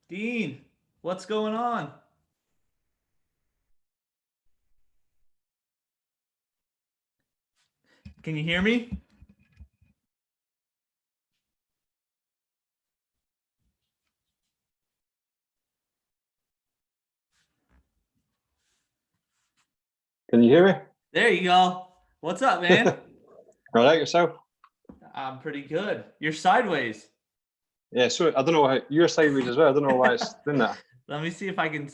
Dean, what's going on? Can you hear me? Can you hear me? There you go. What's up, man? All right, yourself? I'm pretty good. You're sideways. Yeah, so I don't know why you're sideways as well. I don't know why it's doing that. Let me see if I can.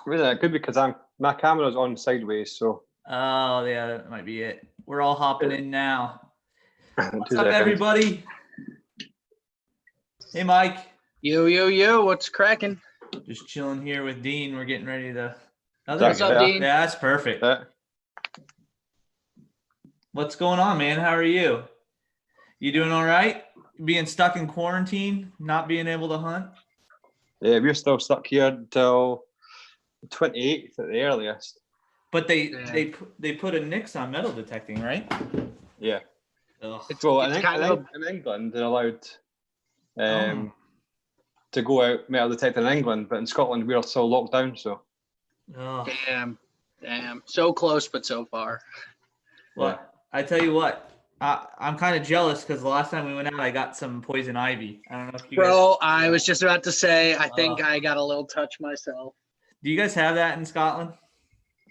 Really, it could be because my camera's on sideways, so. Oh, yeah, that might be it. We're all hopping in now. What's 2 up, seconds. everybody? Hey, Mike. Yo, what's cracking? Just chilling here with Dean. We're getting ready to. What's up, Dean? Yeah, that's perfect. What's going on, man? How are you? You doing all right? Being stuck in quarantine, not being able to hunt? Yeah, we're still stuck here until the 28th at the earliest. But they put a nix on metal detecting, right? Yeah. Ugh. Well, in England, they're allowed to go out metal detecting in England, but in Scotland, we're still locked down, so. Oh. Damn. So close, but so far. Well, Yeah. I tell you what, I'm kind of jealous because the last time we went out, I got some poison ivy. I don't know if you Bro, guys. I was just about to say, I think I got a little touch myself. Do you guys have that in Scotland?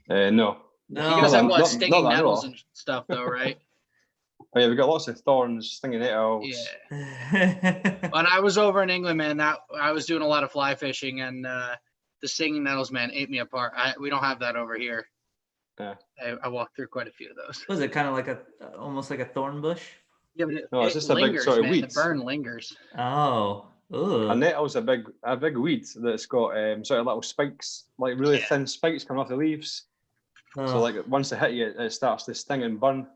No. No. You guys have what, Not stinging that I know nettles of. and stuff though, right? Oh, yeah, we got lots of thorns, stinging nettles. Yeah. When I was over in England, man, I was doing a lot of fly fishing, and the stinging nettles, man, ate me apart. We don't have that over here. Yeah. I walked through quite a few of those. Was it kind of like almost like a thorn bush? Yeah, but it, No, it's it just a big lingers, sort of man. weed. The burn lingers. Oh. A Ugh. nettle's a big weed that's got sort of little spikes, like really thin spikes coming off the leaves. So Ugh. like once they hit you, it starts to sting and burn.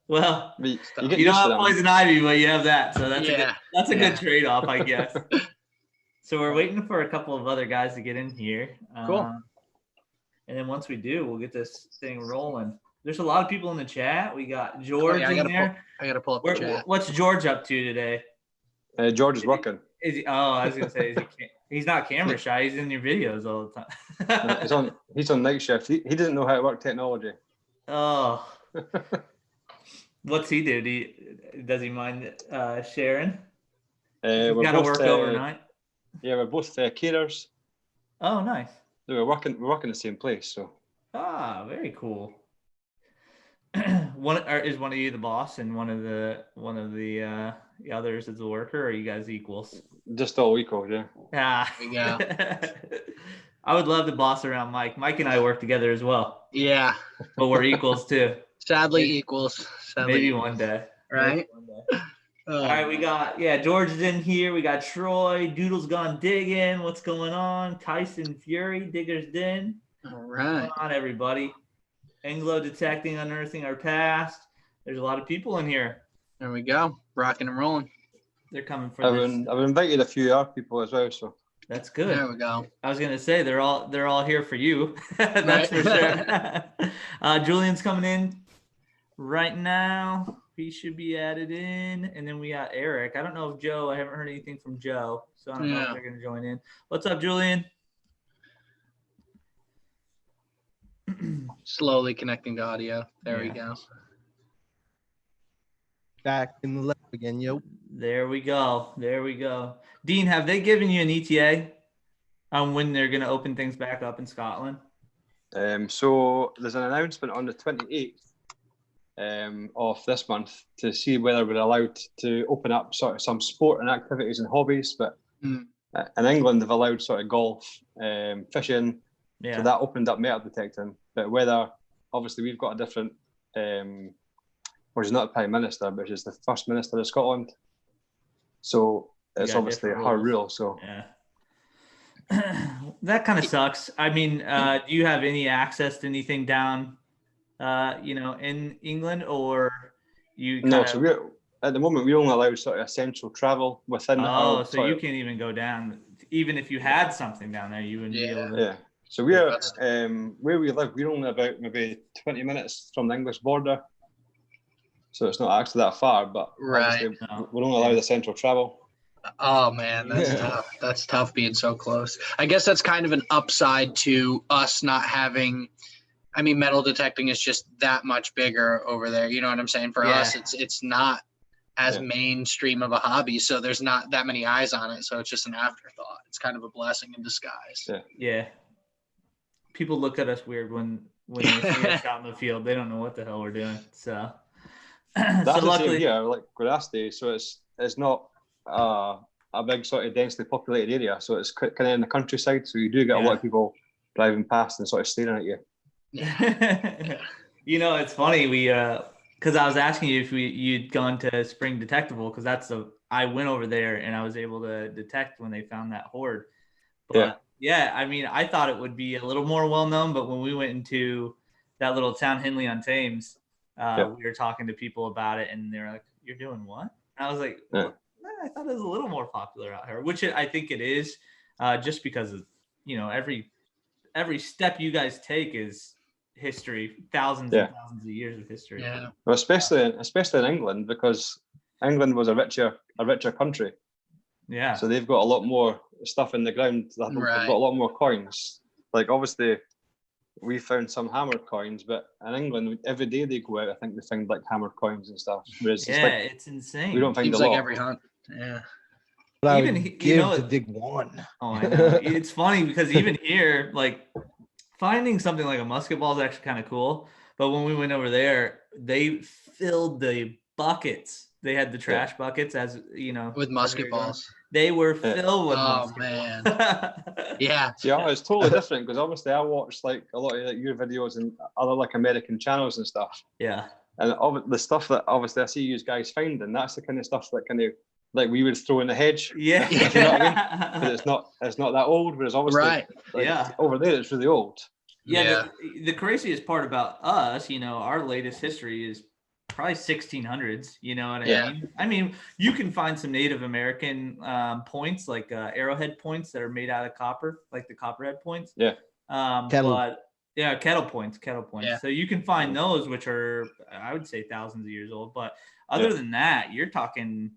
Well, But you You get you don't used to have them. poison ivy, but you have that, so that's a Yeah. good trade-off, I guess. So we're waiting for a couple of other guys to get in here. Cool. And then once we do, we'll get this thing rolling. There's a lot of people in the chat. We got George I in gotta there. I gotta pull up the chat. What's George up to today? George is working. Is he? Oh, I was gonna say, he's not camera shy. He's in your videos all the time. He's on night shift. He doesn't know how to work technology. Oh, what's he do? Does he mind sharing? He's We're got to both, work overnight. Yeah, we're both carers. Oh, nice. We're working in the same place. So Ah, very cool. Is one of you the boss and one of the others is the worker, or are you guys equals? just all equal, yeah. Ah. There we go. I would love to boss around Mike. Mike and I work together as well, Yeah. but we're equals too. Sadly equals. Maybe one day. Right? Maybe one day. All right, we got George is in here. We got Troy. Doodle's gone digging. What's going on? Tyson Fury, Digger's Den. All What's right. going on, everybody? Anglo detecting, unearthing our past. There's a lot of people in here. There we go. Rocking and rolling. They're coming for this. I've invited a few other people as well. So That's good. There we go. I was gonna say they're all here for you. That's for sure. Julian's coming in right now. He should be added in, and then we got Eric. I don't know if Joe. I haven't heard anything from Joe, so I don't know if they're gonna join in. What's up, Julian? Slowly connecting to audio. There we go. Back in the lab again, yo. There we go. There we go. Dean, have they given you an ETA on when they're gonna open things back up in Scotland? So there's an announcement on the 28th of this month to see whether we're allowed to open up sort of some sport and activities and hobbies. But in England, they've allowed sort of golf, fishing. Yeah. So that opened up metal detecting. But whether, obviously, we've got a different, well, she's not a prime minister, but she's the first minister of Scotland. So it's obviously her rule. So yeah. That kind of sucks. I mean, do you have any access to anything down, in England, or you? No. So we're at the moment we only allow sort of essential travel within. Oh, so you can't even go down, even if you had something down there, you wouldn't be able to. Yeah. So we're where we live. We're only about maybe 20 minutes from the English border. So it's not actually that far, but Right. we're only allowed essential travel. Oh man, that's tough. That's tough being so close. I guess that's kind of an upside to us not having. I mean, metal detecting is just that much bigger over there. You know what I'm saying? For us, it's not as mainstream of a hobby, so there's not that many eyes on it. So it's just an afterthought. It's kind of a blessing in disguise. Yeah. People look at us weird when they see us out in the field. They don't know what the hell we're doing. So That's luckily, like Grasty. So it's not a big sort of densely populated area. So it's kind of in the countryside. So you do get a lot of people driving past and sort of staring at you. It's funny. We because I was asking you if you'd gone to Spring Detectable, because I went over there and I was able to detect when they found that hoard. But I mean, I thought it would be a little more well known, but when we went into that little town, Hindley on Thames, we were talking to people about it, and they're like, "You're doing what?" And I was like, I thought it was a little more popular out here, which I think it is, just because of every step you guys take is history, thousands and thousands of years of history. Yeah. Well, especially in England, because England was a richer country. Yeah. So they've got a lot more stuff in the ground. They've got a lot more coins. Like obviously, we found some hammered coins, but in England, every day they go out, I think they find like hammered coins and stuff. Whereas it's insane. We don't find Seems a lot. like every hunt. Yeah. But I Even would give to dig one. Oh, I know. It's funny because even here, like finding something like a musket ball is actually kind of cool. But when we went over there, they filled the buckets. They had the trash buckets, as you know, with musket balls. They were filled with Oh musket man, balls. yeah. Yeah, it's totally different because obviously I watch like a lot of like your videos and other like American channels and stuff. Yeah. And the stuff that obviously I see you guys finding, that's the kind of stuff that kind of like we would throw in the hedge. Yeah. You know what I mean? Because it's not that old, whereas obviously Right. like, over there it's really old. Yeah. The craziest part about us, you know, our latest history is probably 1600s. You know what I mean? I mean, you can find some Native American points, like arrowhead points that are made out of copper, like the copperhead points. Yeah. But yeah, kettle points. Yeah. So you can find those, which are, I would say, thousands of years old. But other than that, you're talking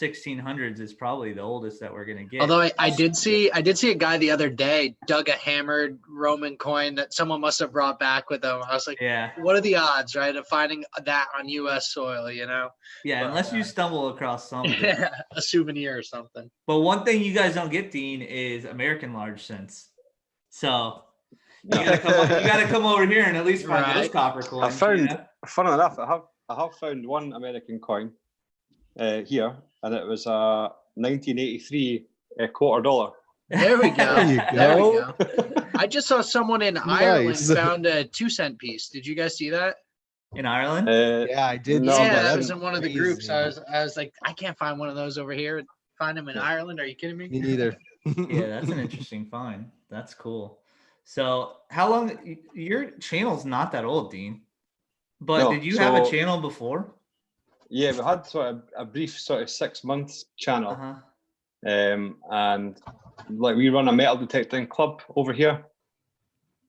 1600s is probably the oldest that we're gonna get. Although I did see a guy the other day dug a hammered Roman coin that someone must have brought back with them. I was like, what are the odds, right, of finding that on U.S. soil? You know? Yeah, but, unless you stumble across something, a souvenir or something. But one thing you guys don't get, Dean, is American large cents. So you gotta come over here and at least find those copper coins. I found, funny enough, I have found one American coin here, and it was a 1983 $0.25. There we go. There we go. I just saw someone in Ireland found a 2-cent piece. Did you guys see that? In Ireland? Yeah, I did. Yeah, that was in one of the groups. I was like, I can't find one of those over here. Find them in Ireland? Are you kidding me? Me neither. Yeah, that's an interesting find. That's cool. So, how long? Your channel's not that old, Dean. But did you have a channel before? Yeah, we had sort of a brief sort of 6 months channel, and like we run a metal detecting club over here.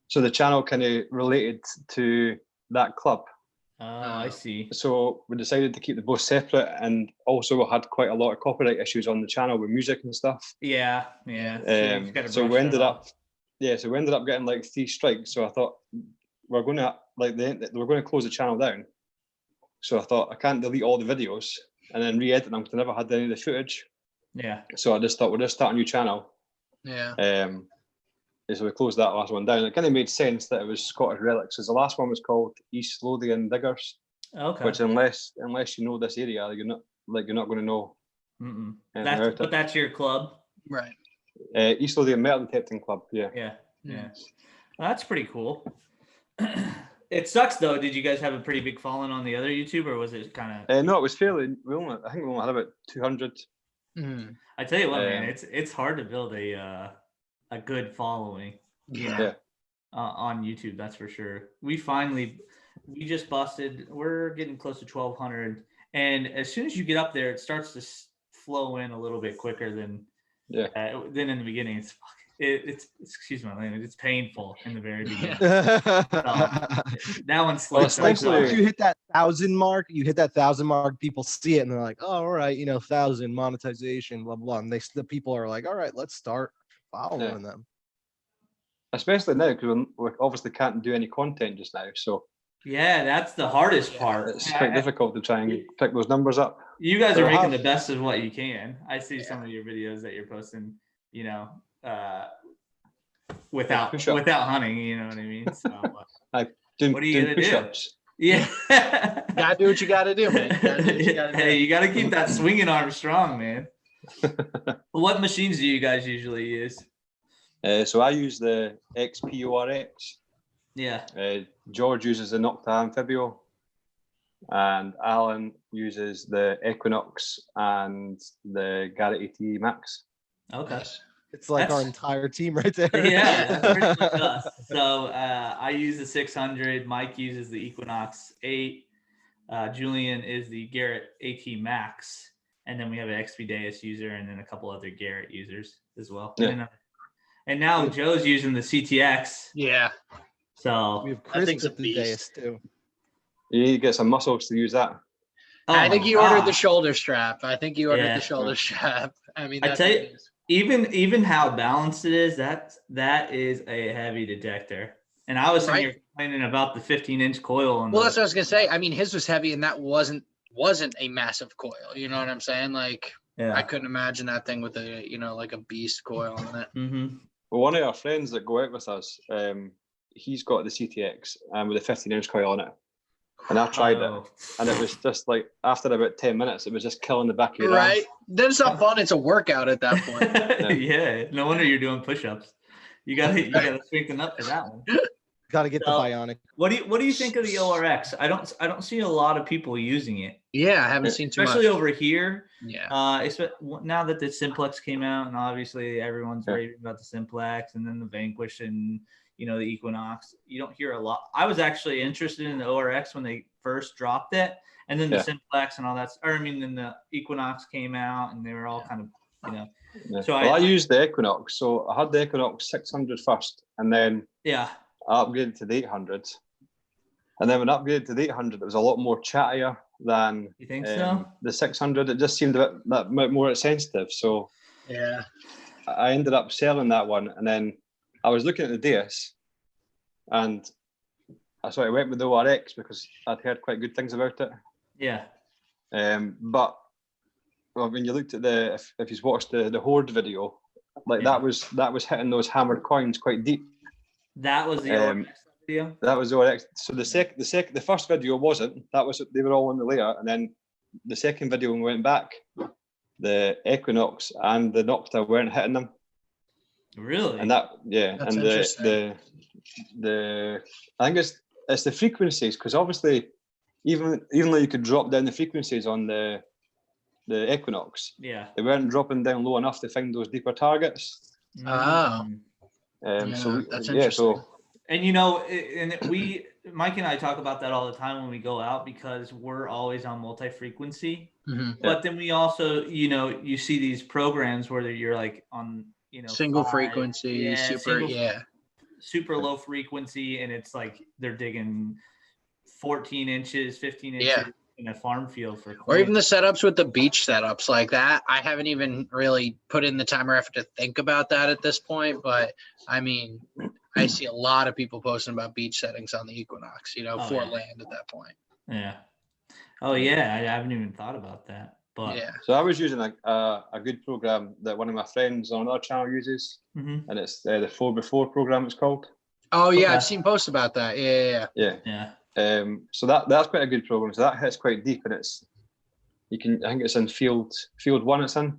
So the channel kind of related to that club. Oh, I see. So we decided to keep them both separate, and also had quite a lot of copyright issues on the channel with music and stuff. Yeah. So we ended up getting like 3 strikes. So I thought we're going to close the channel down. So I thought I can't delete all the videos and then re-edit them because I never had any of the footage. Yeah. So I just thought we'll just start a new channel. Yeah. So we closed that last one down. It kind of made sense that it was Scottish Relics, because the last one was called East Lothian Diggers. Okay. Which unless you know this area, you're not going to know. But that's your club, right? East Lothian Metal Detecting Club. Yeah. Well, that's pretty cool. It sucks though. Did you guys have a pretty big following on the other YouTube, or was it kind of? No, it was fairly. I think we only had about 200. I tell you what, man, it's hard to build a good following. On YouTube, that's for sure. We just busted. We're getting close to 1,200, and as soon as you get up there, it starts to flow in a little bit quicker than in the beginning. It's excuse my language. It's painful in the very beginning. That one's slow. Once you hit that 1,000 mark, people see it and they're like, "Oh, all right, 1,000 monetization, blah blah." And the people are like, "All right, let's start following them." Especially now, because we obviously can't do any content just now. So yeah, that's the hardest part. It's quite difficult to try and pick those numbers up. You guys are making the best of what you can. I see some of your videos that you're posting, without hunting, you know what I mean? So what are you gonna do? Yeah. Gotta do what you gotta do, man. Hey, you gotta keep that swinging arm strong, man. What machines do you guys usually use? So I use the XPORX. Yeah. George uses the Nocta Amphibio, and Alan uses the Equinox and the Garrett AT Max. Okay. It's like our entire team right there. Yeah, that's pretty much us. So I use the 600. Mike uses the Equinox 8. Julian is the Garrett AT Max. And then we have an XP user and then a couple other Garrett users as well. Yeah. And now Joe's using the CTX. Yeah. So we have Chris with the Deus too. You need to get some muscles to use that. I think you ordered the shoulder strap. I mean, I tell you, even how balanced it is, that is a heavy detector. And I was sitting here complaining about the 15-inch coil. Well, that's what I was gonna say. I mean, his was heavy, and that wasn't a massive coil. You know what I'm saying? Like, I couldn't imagine that thing with a like a beast coil on it. Mm-hmm. Well, one of our friends that go out with us, he's got the CTX with a 15-inch coil on it, and I tried it, and it was just like after about 10 minutes, it was just killing the back of your arm. Right. Then it's not fun. It's a workout at that point. Yeah. No wonder you're doing push-ups. You gotta strengthen up for that one. Got to get the bionic. What do you think of the ORX? I don't see a lot of people using it. Yeah, I haven't seen too much. Especially over here. Yeah. Now that the Simplex came out, and obviously everyone's raving about the Simplex, and then the Vanquish, and the Equinox. You don't hear a lot. I was actually interested in the ORX when they first dropped it, and then the Simplex and all that. Then the Equinox came out, and they were all kind of, Yeah. So I used the Equinox. So I had the Equinox 600 first, and then I upgraded to the 800. And then when I upgraded to the 800, it was a lot more chattier than you think so? The 600. It just seemed a bit more sensitive. So yeah, I ended up selling that one. And then I was looking at the DS, and I went with the ORX because I'd heard quite good things about it. Yeah. But when you looked at if you watched the Horde video, that was hitting those hammered coins quite deep. That was the ORX video. That was the ORX. So the first video wasn't. They were all on the layer, and then the second video when we went back, the Equinox and the Nocta weren't hitting them. Really? And that's and the I think it's the frequencies, because obviously even though you could drop down the frequencies on the Equinox, they weren't dropping down low enough to find those deeper targets. Oh. That's interesting. So and Mike and I talk about that all the time when we go out, because we're always on multi-frequency. Mm-hmm. But then we also, you see these programs where you're like on, single frequency, super low frequency, and it's like they're digging 14 inches, 15 inches in a farm field for coins. Or even the setups with the beach setups like that. I haven't even really put in the time or effort to think about that at this point, but I mean, I see a lot of people posting about beach settings on the Equinox, for land at that point. Yeah. Oh yeah, I haven't even thought about that. But so I was using a good program that one of my friends on our channel uses, and it's the 4x4 program. It's called. Oh yeah, I've seen posts about that. Yeah. So that's quite a good program. So that hits quite deep, and I think it's in field 1. It's in,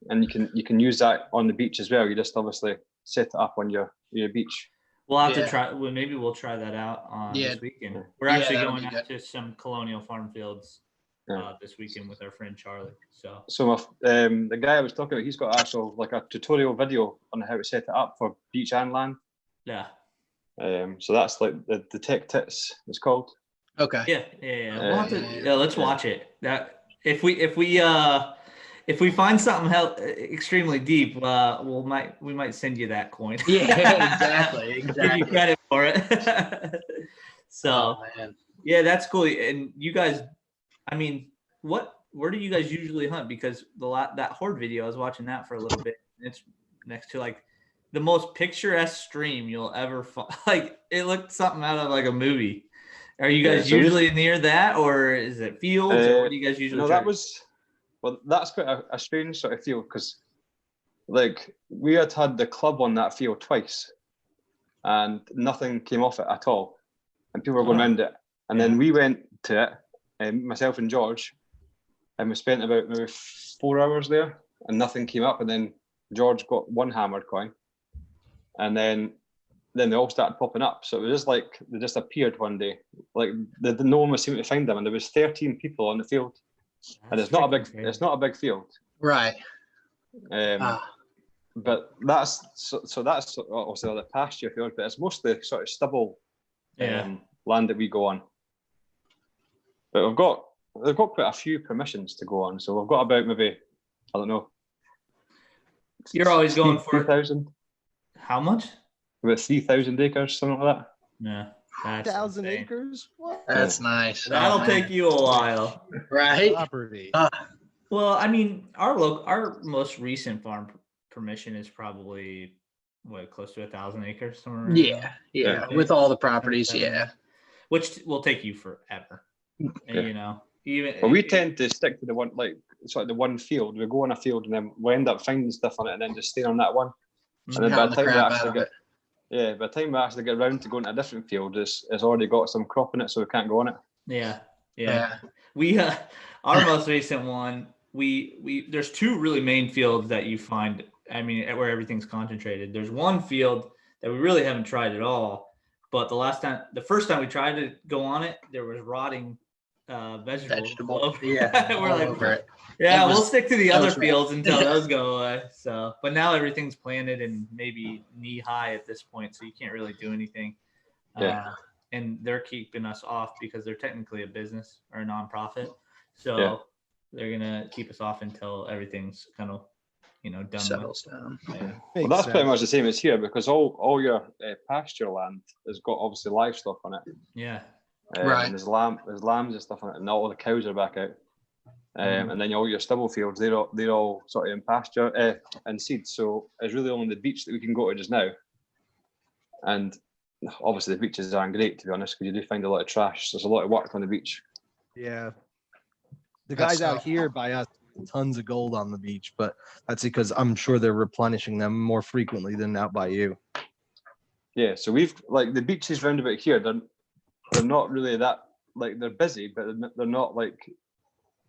and you can use that on the beach as well. You just obviously set it up on your beach. We'll have to try. Well, maybe we'll try that out this weekend. We're actually going out to some colonial farm fields this weekend with our friend Charlie. So the guy I was talking about, he's got actual a tutorial video on how to set it up for beach and land. Yeah. So that's the Tech Tits, it's called. Okay. Yeah. We'll have to, let's watch it. That if we find something extremely deep, we might send you that coin. Yeah, exactly. Give you credit for it. So that's cool. And you guys, I mean, where do you guys usually hunt? Because that Horde video, I was watching that for a little bit. It's next to the most picturesque stream you'll ever find. It looked something out of a movie. Are you guys usually near that, or is it fields, or what do you guys usually? No, that's quite a strange sort of field, because we had the club on that field twice, and nothing came off it at all, and people were going around it, and then we went to it, myself and George, and we spent about maybe 4 hours there, and nothing came up, and then George got one hammered coin, and then they all started popping up. So it was just they just appeared one day. No one was seeming to find them, and there was 13 people on the field, and it's not a big field, right? But that's also the pasture field, but it's mostly sort of stubble land that we go on. But we've got quite a few permissions to go on, so we've got about maybe, I don't know. You're always going for 3,000. How much? About 3,000 acres, something like that. Yeah. 1,000 acres? What? That's nice. That'll take you a while. Right? Property. Well, I mean, our most recent farm permission is probably close to 1,000 acres somewhere. Yeah. With all the properties, which will take you forever. And, we tend to stick to the one, the one field. We go on a field, and then we end up finding stuff on it, and then just stay on that one. And then by Pound the the time we crap out actually of get, it. yeah, by the time we actually get around to going to a different field, it's already got some crop in it, so we can't go on it. Yeah. Yeah. We our most recent one, we there's two really main fields that you find, I mean, where everything's concentrated. There's one field that we really haven't tried at all, but the first time we tried to go on it, there was rotting vegetables. Yeah. We're all like, over it. yeah, It was- we'll stick to the that other was rough. fields until those go away. So, but now everything's planted and maybe knee high at this point, so you can't really do anything. Yeah. And they're keeping us off because they're technically a business or a nonprofit. So Yeah. they're gonna keep us off until everything's kind of, done Settles down. with. Yeah. Well, that's pretty much the same as here, because all your pasture land has got obviously livestock on it. Yeah. Right. And there's lambs and stuff on it, and all the cows are back out. And then all your stubble fields, they're all sort of in pasture and seed. So it's really only the beach that we can go to just now. And obviously the beaches aren't great, to be honest, because you do find a lot of trash. There's a lot of work on the beach. Yeah. The That's guys out tough. here by us, tons of gold on the beach, but that's because I'm sure they're replenishing them more frequently than out by you. Yeah, so we've like the beaches round about here, they're not really that, like, they're busy, but they're not like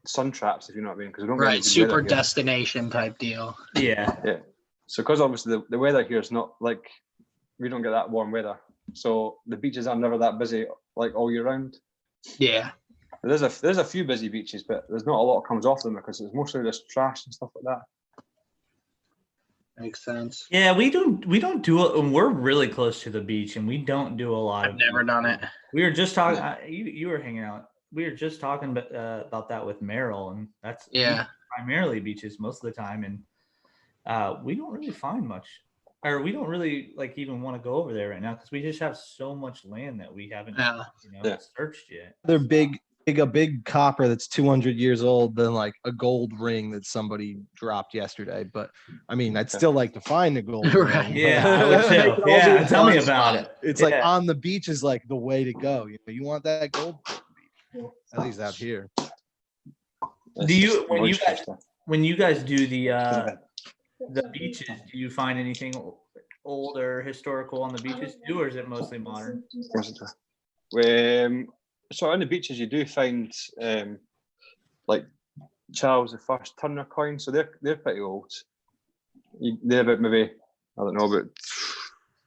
sun traps, if you know what I mean, because we don't get any Right. good Super weather here. destination type deal. Yeah. Yeah. So because obviously the weather here is not like, we don't get that warm weather. So the beaches are never that busy like all year round. Yeah. There's a few busy beaches, but there's not a lot comes off them because it's mostly just trash and stuff like that. Makes sense. Yeah, we don't do it, and we're really close to the beach, and we don't do a lot I've of never done it. We were just talking. You were hanging out. We were just talking about that with Merrill, and that's primarily beaches most of the time, and we don't really find much, or we don't really like even want to go over there right now because we just have so much land that we haven't searched yet. They're a big copper that's 200 years old than like a gold ring that somebody dropped yesterday. But I mean, I'd still like to find the gold Right. ring. Yeah, I would too. Yeah, tell me about it. It's like on the beach is like the way to go. You want that gold? At least out here. Do you when you guys do the beaches, do you find anything old or historical on the beaches too, or is it mostly modern? So on the beaches you do find like Charles I Turner coins, so they're pretty old. They're about maybe, I don't know, about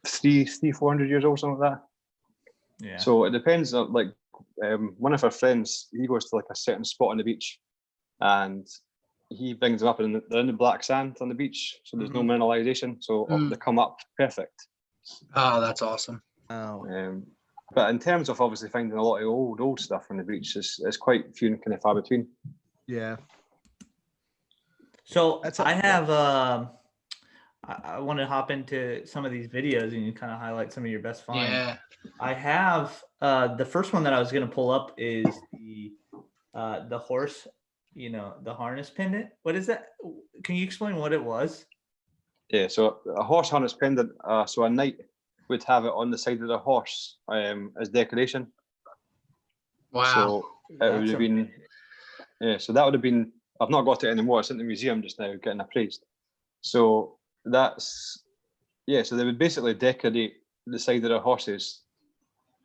400 years old, something like that. Yeah. So it depends on like one of our friends, he goes to like a certain spot on the beach and he brings them up and they're in the black sand on the beach, so there's no mineralization, so they come up perfect. Oh, that's awesome. Oh. But in terms of obviously finding a lot of old stuff on the beach, it's quite few and kind of far between. Yeah. So I have I want to hop into some of these videos and you kind of highlight some of your best finds. Yeah. I have the first one that I was going to pull up is the horse, the harness pendant. What is that? Can you explain what it was? Yeah, so a horse harness pendant. So a knight would have it on the side of the horse as decoration. Wow. So it would have been, so that would have been, I've not got it anymore, it's in the museum just now getting appraised. So that's, so they would basically decorate the side of their horses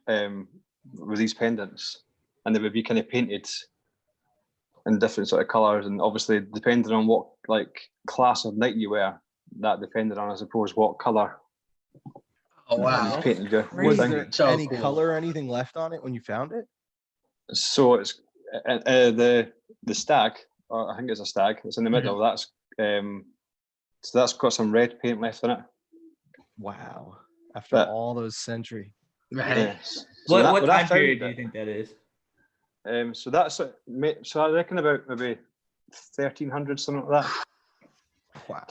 with these pendants, and they would be kind of painted in different sort of colours, and obviously depending on what like class of knight you were, that depended on, I suppose, what colour. Oh wow. Painted your Was thing. there So any cool. color or anything left on it when you found it? So it's the stag, or I think it's a stag. It's in the middle. That's so that's got some red paint left on it. Wow. After all those centuries. Right. Yes. What time period do you think that is? So that's so I reckon about maybe 1300, something like that. Wow.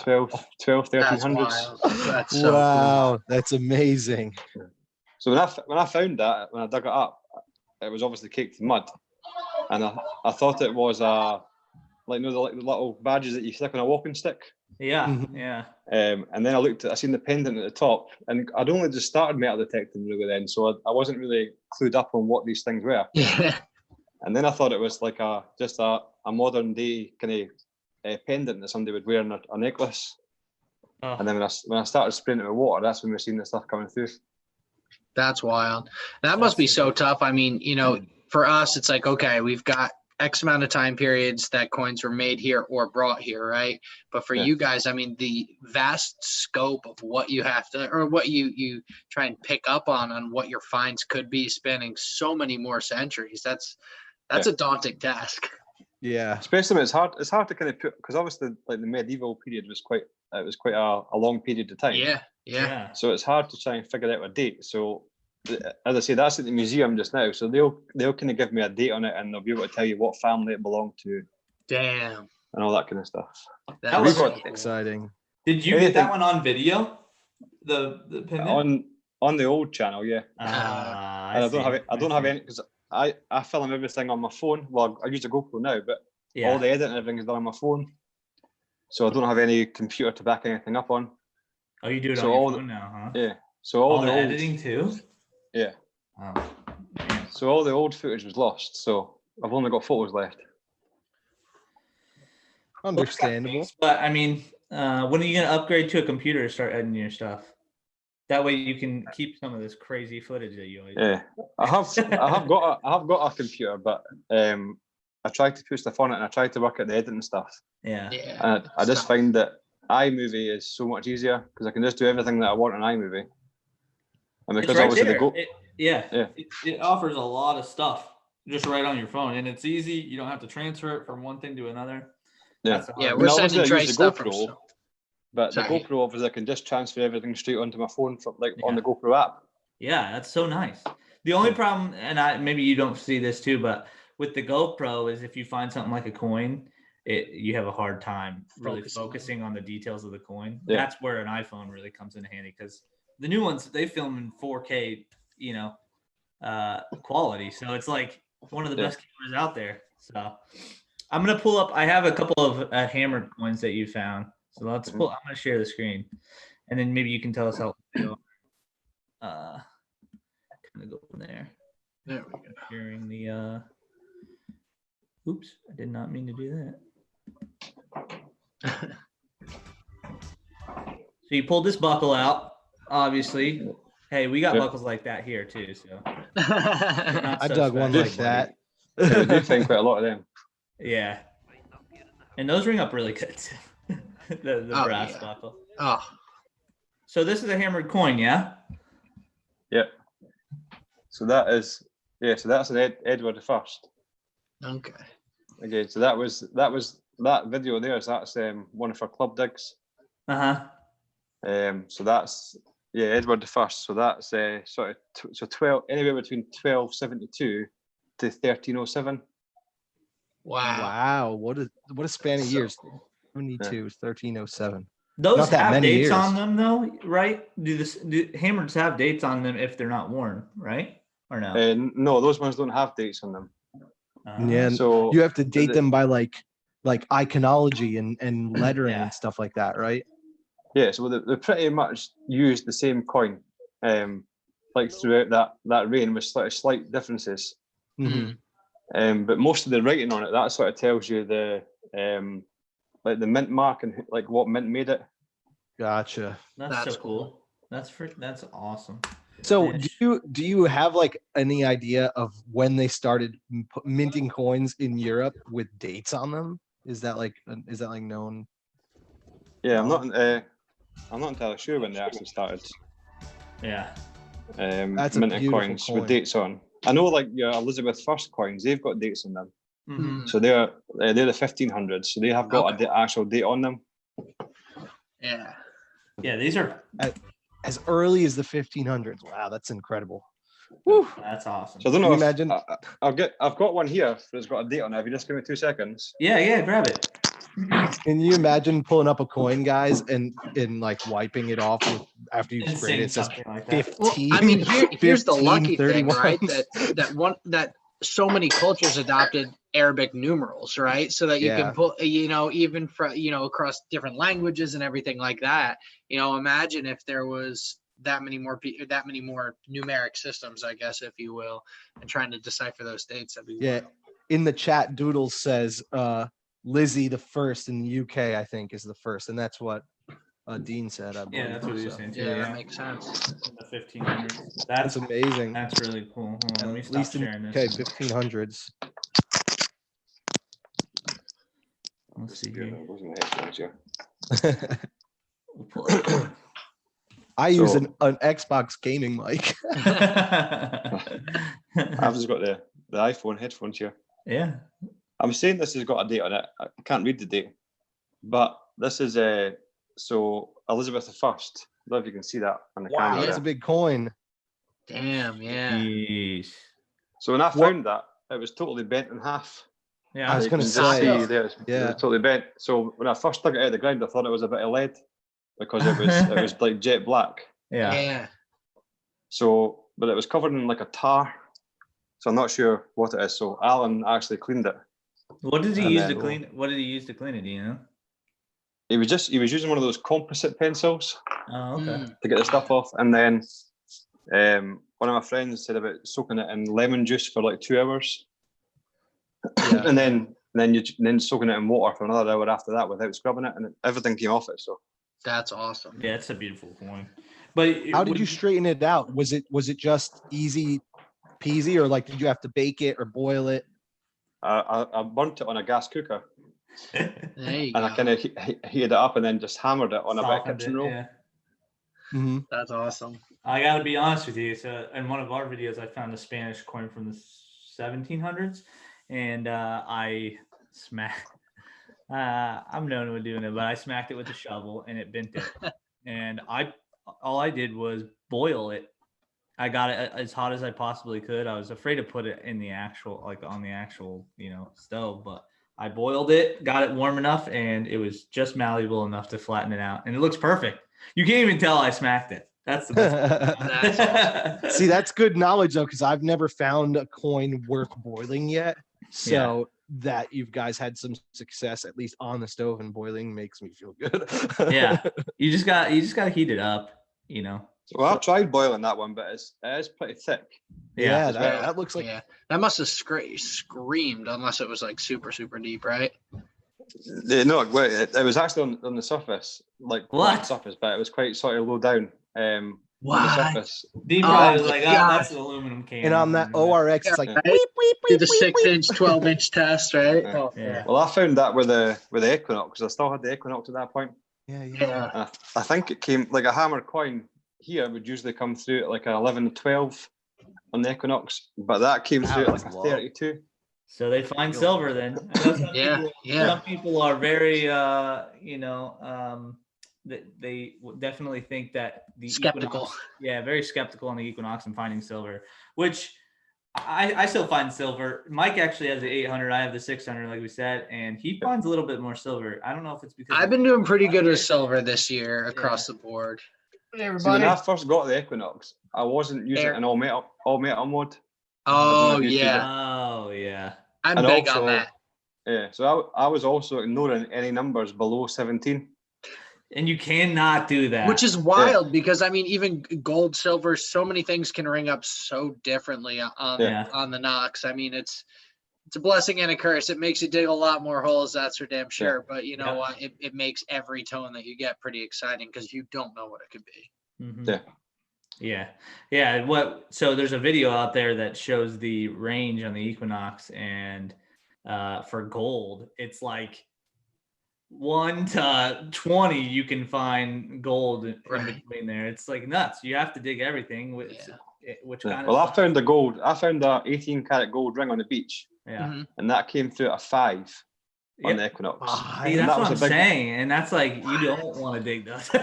1300s. That's so wow, cool. that's amazing. So when I found that, when I dug it up, it was obviously caked in mud, and I thought it was like the little badges that you stick on a walking stick. Yeah, yeah. And then I seen the pendant at the top, and I'd only just started metal detecting really then, so I wasn't really clued up on what these things were. Yeah. And then I thought it was like just a modern day kind of pendant that somebody would wear in a necklace. Oh, And then when I started spraying it with water, that's when we're seeing the stuff coming through. That's wild. That must be so tough. I mean, for us, it's like, okay, we've got X amount of time periods that coins were made here or brought here, right? But for you guys, I mean, the vast scope of what you have to, or what you try and pick up on what your finds could be spanning so many more centuries. That's a daunting task. Yeah. Especially when it's hard to kind of put, because obviously like the medieval period was quite a long period of time. Yeah. So it's hard to try and figure out a date. So as I say, that's at the museum just now. So they'll kind of give me a date on it, and they'll be able to tell you what family it belonged to. Damn. And all that kind of stuff. That was exciting. Did you get that one on video? The pendant? On the old channel, yeah. Uh-huh. And I don't have any because I film everything on my phone. Well, I use a GoPro now, but all the editing and everything is done on my phone. So I don't have any computer to back anything up on. Oh, you do it on your phone now, huh? Yeah. So all the old editing too? Yeah. Oh, so all the old footage was lost. So I've only got photos left. Understandable. But I mean, when are you gonna upgrade to a computer to start editing your stuff? That way you can keep some of this crazy footage that you always do. I have got a computer, but I tried to put stuff on it and I tried to work at the editing stuff. Yeah. And I just find that iMovie is so much easier because I can just do everything that I want in iMovie. And because obviously it offers a lot of stuff just right on your phone, and it's easy. You don't have to transfer it from one thing to another. We're sending Trey stuff from GoPro, but the GoPro obviously I can just transfer everything straight onto my phone from on the GoPro app. Yeah, that's so nice. The only problem, and maybe you don't see this too, but with the GoPro is if you find something like a coin, you have a hard time really focusing on the details of the coin. Yeah. That's where an iPhone really comes in handy because the new ones, they film in 4K, quality. So it's like one of the best cameras out there. So I'm going to pull up, I have a couple of hammered coins that you found. So I'm going to share the screen and then maybe you can tell us how kind of go from there. There we go. Sharing the, oops, I did not mean to do that. So you pulled this buckle out, obviously. Hey, we got buckles like that here too. So I dug one like that. We do find quite a lot of them. Yeah, and those ring up really good. the brass buckle. Oh, so this is a hammered coin, yeah. Yep. So that is So that's an Edward the First. Okay. Okay. So that video there. That's one of our club digs. So that's Edward the First. So that's sort of 12 anywhere between 1272 to 1307. Wow. What a span of years. 72, 1307. Those have dates on them though, right? Do hammers have dates on them if they're not worn, right? Or no? No, those ones don't have dates on them. Yeah, so you have to date them by like iconology and lettering and stuff like that, right? Yeah, so they pretty much use the same coin, like throughout that reign with slight differences. Mm-hmm. But most of the writing on it, that sort of tells you the like the mint mark and like what mint made it. Gotcha. That's so cool. That's awesome. So do you have like any idea of when they started minting coins in Europe with dates on them? Is that like known? Yeah, I'm not entirely sure when they actually started. Yeah. That's minting coins with dates on. I know like your Elizabeth I coins, they've got dates on them. Mm-hmm. So they're the 1500s, so they have got an actual date on them. Yeah. Yeah, these are as early as the 1500s. Wow, that's incredible. Woo. That's awesome. So I don't know. Imagine. I've got one here that's got a date on it. If you just give me 2 seconds. Yeah, grab it. Can you imagine pulling up a coin, guys, and like wiping it off after you've sprayed it? It says like 15. Well, I mean, here's the lucky 31. thing, right? That so many cultures adopted Arabic numerals, right? So that you can put, even from, across different languages and everything like that. Imagine if there was that many more numeric systems, I guess, if you will, and trying to decipher those dates. That'd be wild. In the chat, Doodles says Lizzie the First in the UK, I think, is the first, and that's what Dean said. I believe. Yeah, that's what he was saying too. Yeah, Yeah, that makes sense. in the 1500s. That's amazing. That's really cool. Hold on, let me At stop least in sharing this. okay, 1500s. Let's see here. We'll pull it up. I use an Xbox gaming mic. I've just got the iPhone headphones here. Yeah. I'm saying this has got a date on it. I can't read the date, but this is so Elizabeth I. I don't know if you can see that on the Wow, camera. that's there. a big coin. Damn, yeah. Jeez. So when I found that, it was totally bent in half. Yeah. I was You gonna can just say, see there, it yeah. was totally bent. So when I first took it out of the ground, I thought it was a bit of lead because it was like jet black. Yeah. Yeah. So, but it was covered in like a tar. So I'm not sure what it is. So Alan actually cleaned it. What did he And use to then- clean? What did he use to clean it? Do you know? He was using one of those composite pencils Oh, okay. Mm. to get the stuff off. And then one of my friends said about soaking it in lemon juice for like 2 hours. Yeah. and then soaking it in water for another hour after that without scrubbing it, and everything came off it. So That's awesome. Yeah, it's a beautiful coin. But How did you straighten it out? Was it just easy peasy, or like did you have to bake it or boil it? I burnt it on a gas cooker, There you and I go. kind of heated it up and then just hammered it on a bit of softened kitchen it? roll. Yeah. Mm-hmm. That's awesome. I gotta be honest with you. So in one of our videos, I found a Spanish coin from the 1700s, and I smacked. I'm known with doing it, but I smacked it with a shovel and it bent it. And all I did was boil it. I got it as hot as I possibly could. I was afraid to put it in the actual, like on the actual, stove, but I boiled it, got it warm enough, and it was just malleable enough to flatten it out. And it looks perfect. You can't even tell I smacked it. That's the best. That's awesome. See, that's good knowledge though, because I've never found a coin worth boiling yet. So that you guys had some success at least on the stove and boiling makes me feel good. Yeah. You just got to heat it up, Well, I tried boiling that one, but it is pretty thick. Yeah, as well. that looks like Yeah, that must have screamed unless it was like super, super deep, right? No, wait, it was actually on the surface, like What? flat surface, but it was quite sort of low down. On What? the surface. Dean Oh probably was my like, God. that's an aluminum can. and on that ORX, it's like Yeah. Right? weep, weep, Do weep, the weep, weep. 6-inch, 12-inch test, right? Yeah. Oh, Yeah. Well, I found that with the Equinox. I still had the Equinox at that point. Yeah. Yeah. I think it came like a hammer coin here would usually come through at like an 11, 12 on the Equinox, but that came through at like a That's low. 32. So they find silver then. I know some Yeah, people, yeah. Some people are very, they definitely think that the Skeptical. Equinox, very skeptical on the Equinox and finding silver, which I still find silver. Mike actually has the 800. I have the 600, like we said, and he finds a little bit more silver. I don't know if it's because I've been doing pretty good with silver this year across the board. Hey, See, when I first got the Equinox, I wasn't using Air- an all metal mode. Oh, if you yeah. Oh yeah. I'm And big also- on that. Yeah, so I was also ignoring any numbers below 17. And you cannot do that. Which is wild because I mean, even gold, silver, so many things can ring up so differently on the Knox. I mean, it's a blessing and a curse. It makes you dig a lot more holes, that's for damn sure. But you know what? It makes every tone that you get pretty exciting because you don't know what it could be. Mm-hmm. Yeah. So there's a video out there that shows the range on the Equinox, and for gold, it's like 1 to 20 you can find gold in between there. It's like nuts. You have to dig everything, which kind of Well, I found the 18 karat gold ring on the beach, Mhm. and that came through at a 5 on the Equinox. See, And that's that what was I'm a big- saying, and that's like you don't want to dig those. 5.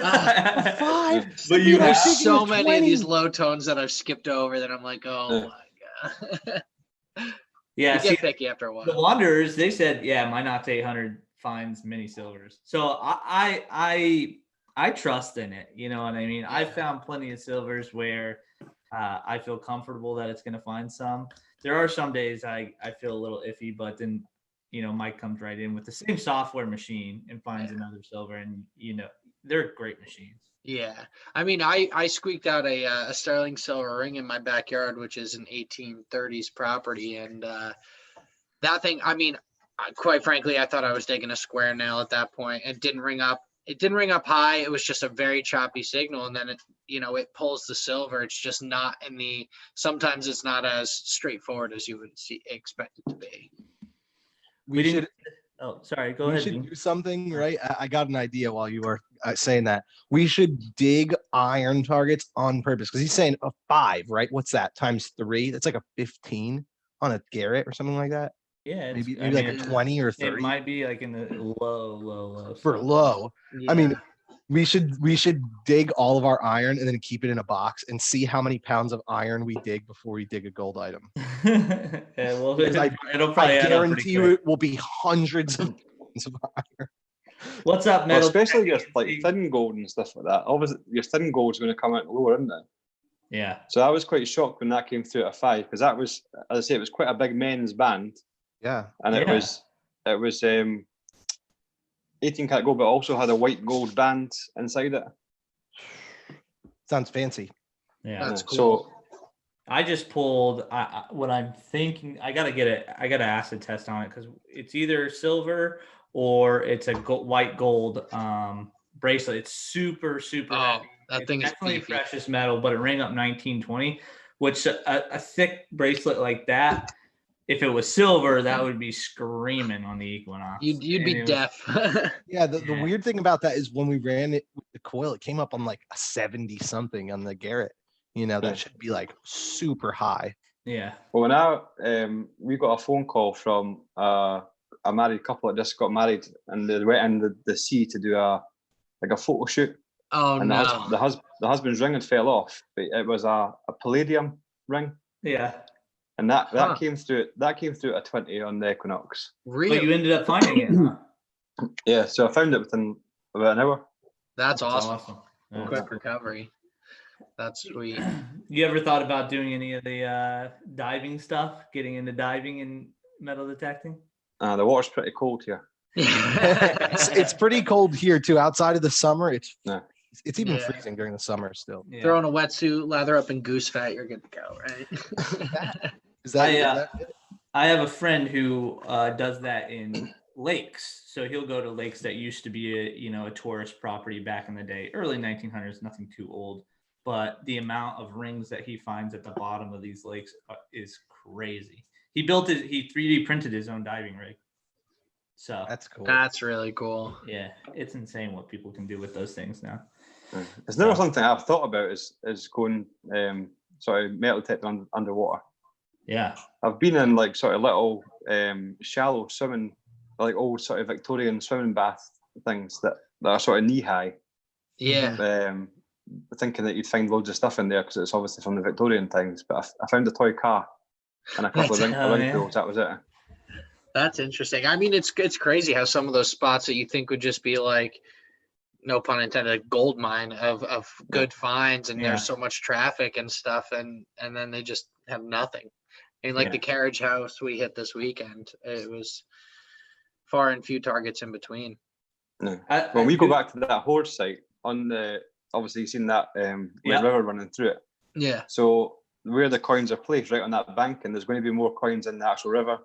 But you There's have so many of these low tones that I've skipped over that I'm like, oh my god. Yeah, You see, get picky after a while. the Wanderers, they said, my Knox 800 finds many silvers. So I trust in it. You know what I mean? Yeah. I've found plenty of silvers where I feel comfortable that it's going to find some. There are some days I feel a little iffy, but then, Mike comes right in with the same software machine and finds another silver, and, they're great machines. Yeah. I mean, I squeaked out a sterling silver ring in my backyard, which is an 1830s property. And that thing, I mean, quite frankly, I thought I was digging a square nail at that point. It didn't ring up it didn't ring up high. It was just a very choppy signal, and then it pulls the silver. It's just not sometimes it's not as straightforward as you would expect it to be. We should. Oh, sorry. Go We ahead. should do something, right? I got an idea while you were saying that. We should dig iron targets on purpose because he's saying a 5, right? What's that times 3? That's like a 15 on a Garrett or something like that. Yeah, maybe like a 20 or 30. It might be like in the low for low. Yeah. I mean, we should dig all of our iron and then keep it in a box and see how many pounds of iron we dig before we dig a gold item. Yeah, well, it'll probably I guarantee you it will be hundreds of pounds of iron. What's up, metal? Well, especially your like thin gold and stuff like that. Obviously, your thin gold's going to come out lower, isn't it? Yeah. So I was quite shocked when that came through at a 5 because that was, as I say, it was quite a big men's band. Yeah. And it was 18 karat gold, but also had a white gold band inside it. Sounds fancy. Yeah. That's cool. So I just pulled what I'm thinking. I gotta acid test on it because it's either silver or it's a white gold bracelet. It's super heavy. That thing is definitely beefy. precious metal, but it rang up 1920, which a thick bracelet like that, if it was silver, that would be screaming on the Equinox. You'd be deaf. Yeah, the weird thing about that is when we ran it with the coil, it came up on like a 70 something on the Garrett. That should be like super high. Yeah. Well, now we got a phone call from a married couple that just got married, and they went in the sea to do a photo shoot. Oh and no! The husband's ring had fell off, but it was a palladium ring. Yeah. And that came through. That came through at 20 on the Equinox. Really? But you ended up finding it, huh? Yeah. So I found it within about an hour. That's awesome. Yeah. Quick recovery. That's sweet. You ever thought about doing any of the diving stuff? Getting into diving and metal detecting? The water's pretty cold here. It's pretty cold here too. Outside of the summer, it's even Yeah. freezing during the summer still. Yeah. Throw on a wetsuit, lather up in goose fat, you're good to go, right? Is that I have a friend who does that in lakes. So he'll go to lakes that used to be a tourist property back in the day, early 1900s, nothing too old. But the amount of rings that he finds at the bottom of these lakes is crazy. He 3D printed his own diving rig. So that's cool. That's really cool. Yeah, it's insane what people can do with those things now. It's never something I've thought about is going metal detecting underwater. Yeah. I've been in like sort of little shallow swimming, like old sort of Victorian swimming bath things that are sort of knee high. Yeah. Thinking that you'd find loads of stuff in there because it's obviously from the Victorian times. But I found a toy car and a couple of ring pools. That was it. That's interesting. I mean, it's crazy how some of those spots that you think would just be like, no pun intended, a gold mine of good finds, and there's so much traffic and stuff, and then they just have nothing. I mean, like the carriage house we hit this weekend, it was far and few targets in between. No. When we go back to that Horde site on the, obviously you've seen that river running through it. Yeah. So where the coins are placed, right on that bank, and there's going to be more coins in the actual river.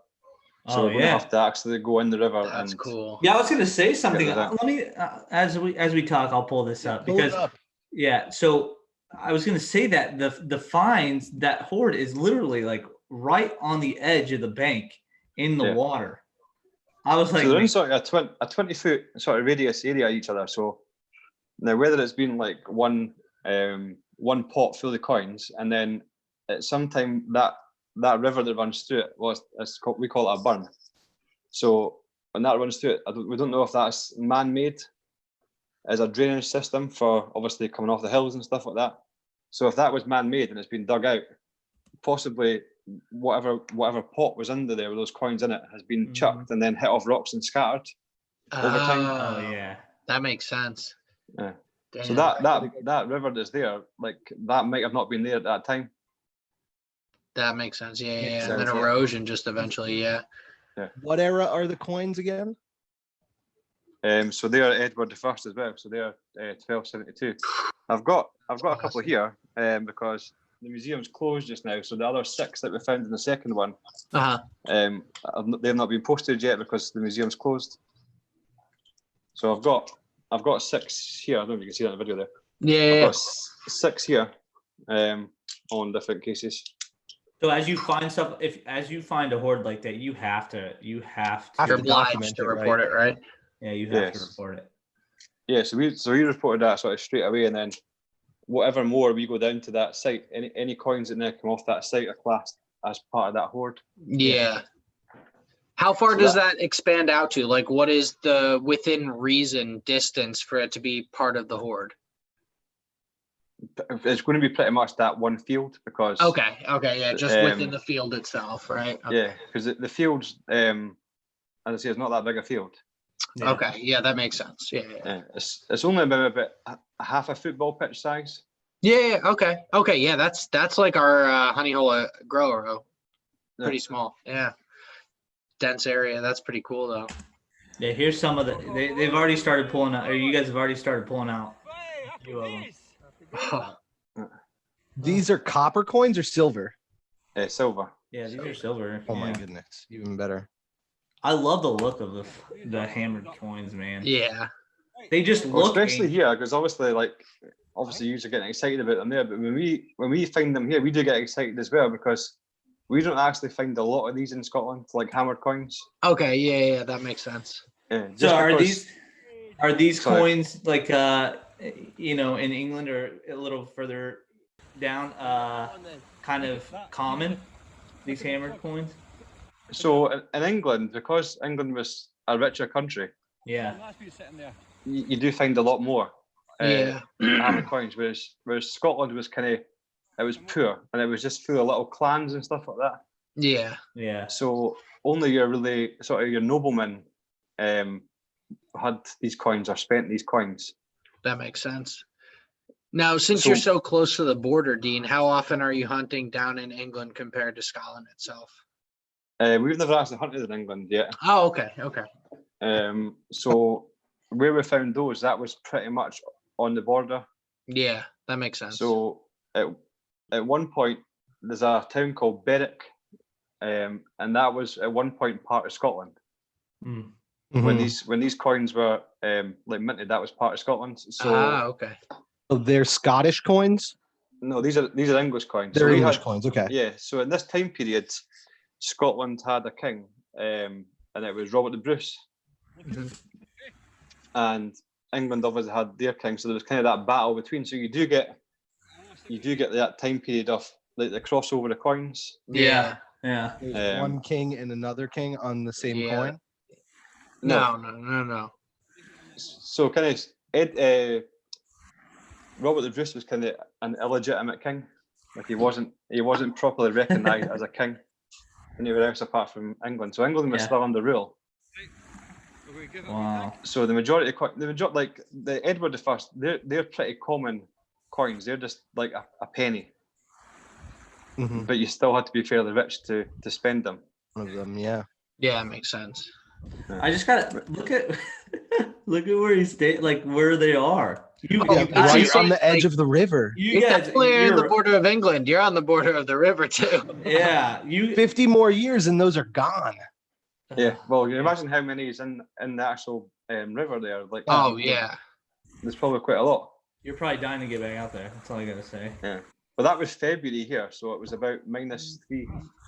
So we're going to have to actually go in the river. That's cool. Yeah, I was going to say something. Let me, as we talk, I'll pull this up because, so I was going to say that the finds, that Horde is literally like right on the edge of the bank in the water. I was like, so they're in sort of a 20 foot sort of radius area each other. So now whether it's been like one pot full of coins, and then at some time that river that runs through it we call it a burn. So when that runs through it, we don't know if that's man-made as a drainage system for obviously coming off the hills and stuff like that. So if that was man-made and it's been dug out, possibly whatever pot was under there with those coins in it has been chucked and then hit off rocks and scattered over time. Oh yeah, that makes sense. Yeah. Damn. So that river that's there, like that might have not been there at that time. That makes sense. Yeah. Makes And then sense, erosion just eventually. Yeah. What era are the coins again? So they are Edward I as well. So they are 1272. I've got a couple here because the museum's closed just now. So the other 6 that we found in the second one, they've not been posted yet because the museum's closed. So I've got I've got 6 here. I don't know if you can see that in the video there. Yeah. I've got 6 here on different cases. So as you find stuff, as you find a hoard like that, you have to You're document obliged to it, report it, right? Yeah, you have to Yes. report it. Yeah, so we reported that sort of straight away, and then whatever more we go down to that site, any coins that now come off that site are classed as part of that hoard. Yeah. How far So does that expand out to? Like, what is the within reason distance for it to be part of the horde? It's going to be pretty much that one field because Okay, yeah, just within the field itself, right? Okay. Yeah, because the fields, as I say, it's not that big a field. Yeah. Okay, yeah, that makes sense. Yeah. It's only about a half a football pitch size. Yeah, okay, yeah, that's like our honey hole grower row. Pretty small, yeah. Dense area. That's pretty cool though. Yeah, here's some of the. They've already started pulling out. Or you guys have already started pulling out a few of them. Oh, These are copper coins or silver? Silver. Yeah, these are silver. Oh my yeah. goodness, even better. I love the look of the hammered coins, man. yeah. They just Well, look especially ancient. here, because obviously you are getting excited about them there, but when we find them here, we do get excited as well because we don't actually find a lot of these in Scotland, like hammered coins. Okay, yeah, that makes sense. Yeah, So because, are these Sorry. coins like in England or a little further down kind of common, these hammered coins? So in England, because England was a richer country, Yeah. you do find a lot more Yeah. hammered coins, whereas Scotland was it was poor and it was just full of little clans and stuff like that. Yeah. Yeah. So only your really sort of your noblemen had these coins or spent these coins. That makes sense. Now, since you're so close to the border, Dean, how often are you hunting down in England compared to Scotland itself? We've never actually hunted in England yet. Oh, okay. So where we found those, that was pretty much on the border. Yeah, that makes sense. So at one point, there's a town called Berwick, and that was at one point part of Scotland. Mm. When these coins were minted, that was part of Scotland. So okay. So they're Scottish coins? No, these are English coins. They're so English coins, okay. Yeah, so in this time period, Scotland had a king, and it was Robert the Bruce. Mm-hmm. And England obviously had their king, so there was kind of that battle between. So you do get that time period of like the crossover of coins. Yeah. There's one king and another king on the same coin? No. So kind of Robert the Bruce was kind of an illegitimate king. Like he wasn't properly recognised as a king anywhere else apart from England. So England was still under rule. Wow. So the majority like the Edward I, they're pretty common coins. They're just like a penny. Mm-hmm. But you still had to be fairly rich to spend them. One of them, yeah. Yeah, it makes sense. I just gotta look at where he stayed, like where they are. Right on the edge of the river. You guys, you're on the border of England. You're on the border of the river too. Yeah, 50 more years and those are gone. Yeah, well, you imagine how many is in the actual river there. Like, oh yeah, there's probably quite a lot. You're probably dying to get back out there. That's all I gotta say. Yeah, but that was February here, so it was about -3.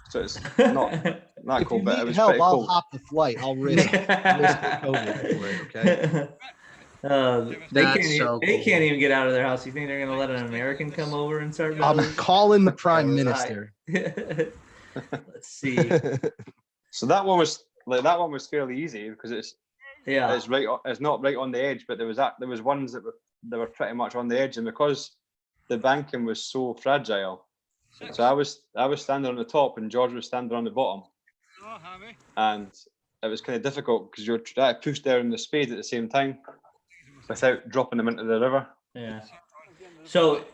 So it's not that cold, but it was pretty I'll cold. hop the flight. I'll risk COVID for it, okay? They can't even get out of their house. You think they're gonna let an American come over and start? I'm calling the prime minister. Let's see. So that one was fairly easy because it's not right on the edge, but there was ones that were pretty much on the edge, and because the banking was so fragile, so I was standing on the top and George was standing on the bottom, and it was kind of difficult because you're trying to push down the spade at the same time without dropping them into the river. Yeah. So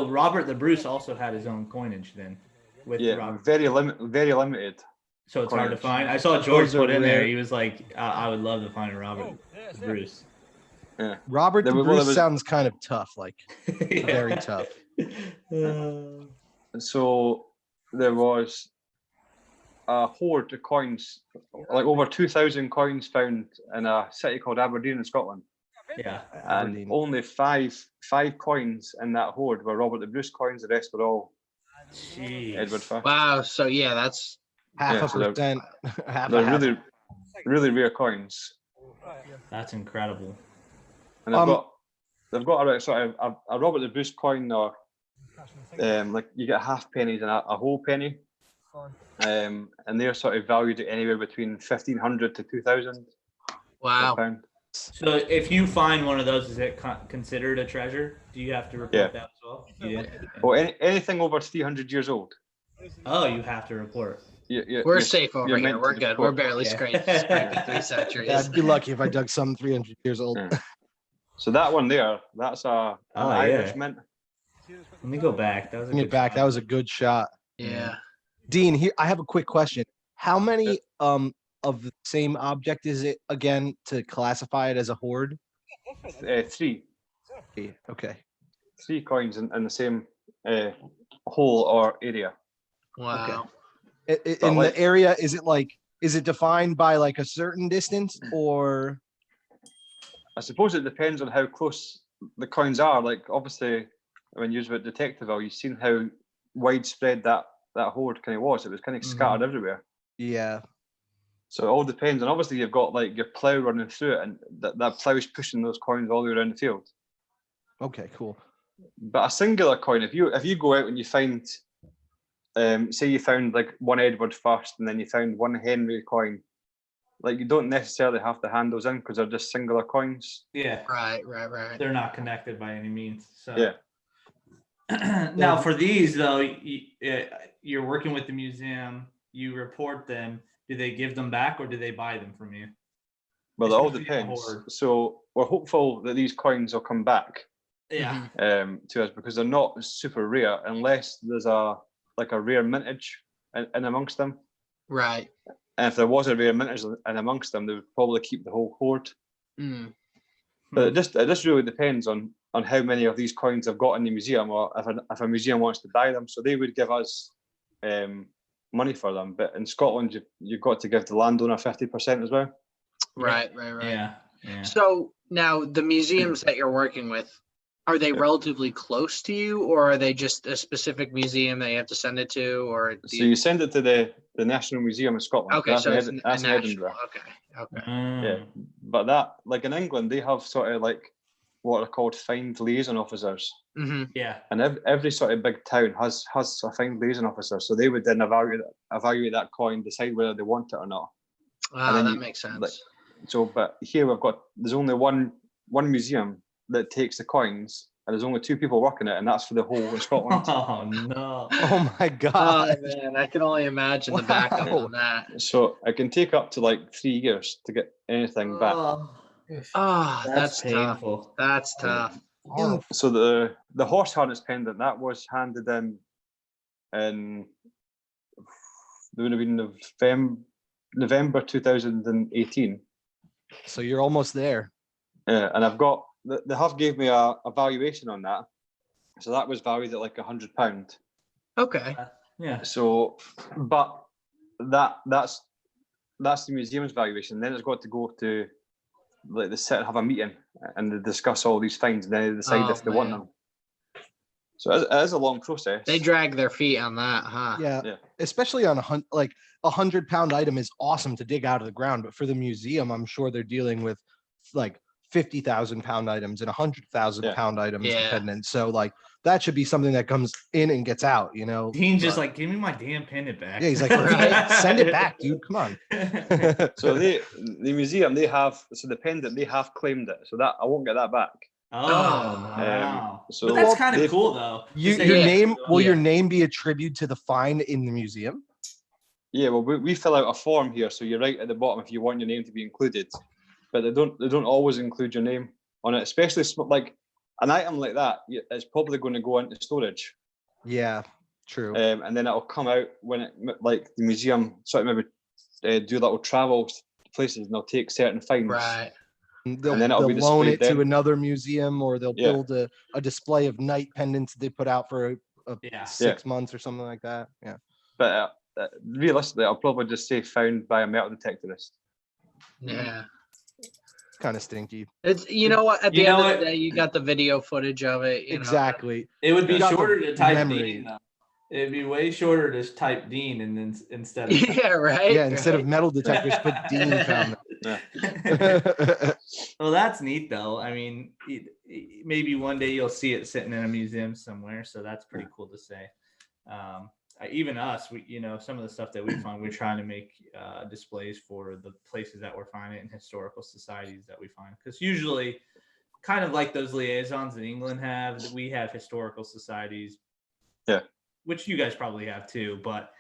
Robert the Bruce also had his own coinage then. Robert. Very limited. So it's hard to find. I saw George put in there. He was like, I would love to find a Robert Bruce. Yeah. Robert the Bruce sounds kind of tough, like very tough. So there was a hoard of coins, like over 2,000 coins found in a city called Aberdeen in Scotland. Yeah. and Aberdeen. only five coins in that hoard were Robert the Bruce coins. The rest were all Jeez. Edward First. Wow. So yeah, that's half Yeah, a so they're- percent. They're really rare coins, That's incredible. and they've got a Robert the Bruce coin, or like you get half pennies and a whole penny, and they're sort of valued at anywhere between 1,500 to 2,000 wow. pound. So if you find one of those, is it considered a treasure? Do you have to report Yeah. that as well? Yeah. Well, anything over 300 years old, Oh, you have to report. We're safe over you're here. meant We're to good. We're report. barely Yeah. scraping 3 centuries. Yeah, I'd be lucky if I dug some 300 years old. Yeah. So that one there, that's an Irish mint. Let me go back. That was a Bring it good back. shot. That was a good shot. Yeah. Dean, here I have a quick question. How many of the same object is it again to classify it as a hoard? Three Okay. coins in the same hole or area. Wow. In the area, is it defined by like a certain distance, or I suppose it depends on how close the coins are. Like obviously, when you use with Detectiveville, you've seen how widespread that hoard kind of was. It was kind of scattered everywhere. yeah. So it all depends, and obviously you've got like your plough running through it, and that plough is pushing those coins all the way around the field. Okay, cool. But a singular coin, if you go out and you find, say you found like one Edward first, and then you found one Henry coin, like you don't necessarily have to hand those in because they're just singular coins. Yeah. Right. They're not connected by any means. So Yeah. now for these though, you're working with the museum. You report them. Do they give them back or do they buy them from you? Well, it all Especially in a depends. hoard. So we're hopeful that these coins will come back Yeah. to us because they're not super rare unless there's a rare mintage in amongst them. Right. And if there was a rare mintage in amongst them, they would probably keep the whole hoard. Mm. But it just really depends on how many of these coins I've got in the museum, or if a museum wants to buy them. So they would give us money for them. But in Scotland, you've got to give the landowner 50% as well. Right. Yeah. So now the museums that you're working with, are they relatively close to you, or are they just a specific museum that you have to send it to, or So you send it to the National Museum of Scotland. Okay, so it's that's in Edinburgh. Okay. Yeah, but that, like in England, they have sort of like what are called find liaison officers. Mm-hmm. Yeah. And every sort of big town has a find liaison officer. So they would then evaluate that coin, decide whether they want it or not. Ah, that makes sense. But here there's only one museum that takes the coins, and there's only 2 people working it, and that's for the whole of Scotland. Oh no. Oh my god. Oh man, I can only imagine the backup on that. So it can take up to like 3 years to get anything back. Oh, that's painful. tough. That's tough. So the horse harness pendant that was handed in there would have been November 2018. So you're almost there. And I've got they have gave me a valuation on that. So that was valued at like £100. Okay. Yeah. So, but that's the museum's valuation. Then it's got to go to like the set, have a meeting, and they discuss all these things, and then they decide if they want them. So it is a long process. They drag their feet on that, huh? Yeah. Especially on £100 item is awesome to dig out of the ground, but for the museum, I'm sure they're dealing with like 50,000 pound items and 100,000 pound items dependent. So like that should be something that comes in and gets out, you know. Dean's just like, give me my damn pendant back. Yeah, he's like, send it back, dude. Come on. So the museum, they have, so the pendant, they have claimed it, so that I won't get that back. Oh, wow. So but that's kind of cool though. Your name, will your name be a tribute to the find in the museum? Yeah, well, we fill out a form here, so you're right at the bottom if you want your name to be included, but they don't always include your name on it, especially like an item like that. It's probably going to go into storage. Yeah, true. And then it'll come out when it, like the museum sort of maybe do little travel places, and they'll take certain finds. Right. They'll and then it'll be loan it then to another museum, or they'll build a display of night pendants they put out for 6 months or something like that. Yeah. But realistically, I'll probably just say found by a metal detectorist. Yeah. kind of stinky. It's what at the You end know of what? the day you got the video footage of it. Exactly. It would be You got the shorter to type memory. Dean, though. It'd be way shorter to type Dean and then instead of Yeah, right. Yeah, instead of right. metal detectors, put Dean found them. Well, that's neat though. I mean, maybe one day you'll see it sitting in a museum somewhere, so that's pretty cool to say. Even us, we some of the stuff that we find, we're trying to make displays for the places that we're finding it and historical societies that we find, because usually, kind of like those liaisons that England have, we have historical societies. Yeah. Which you guys probably have too, but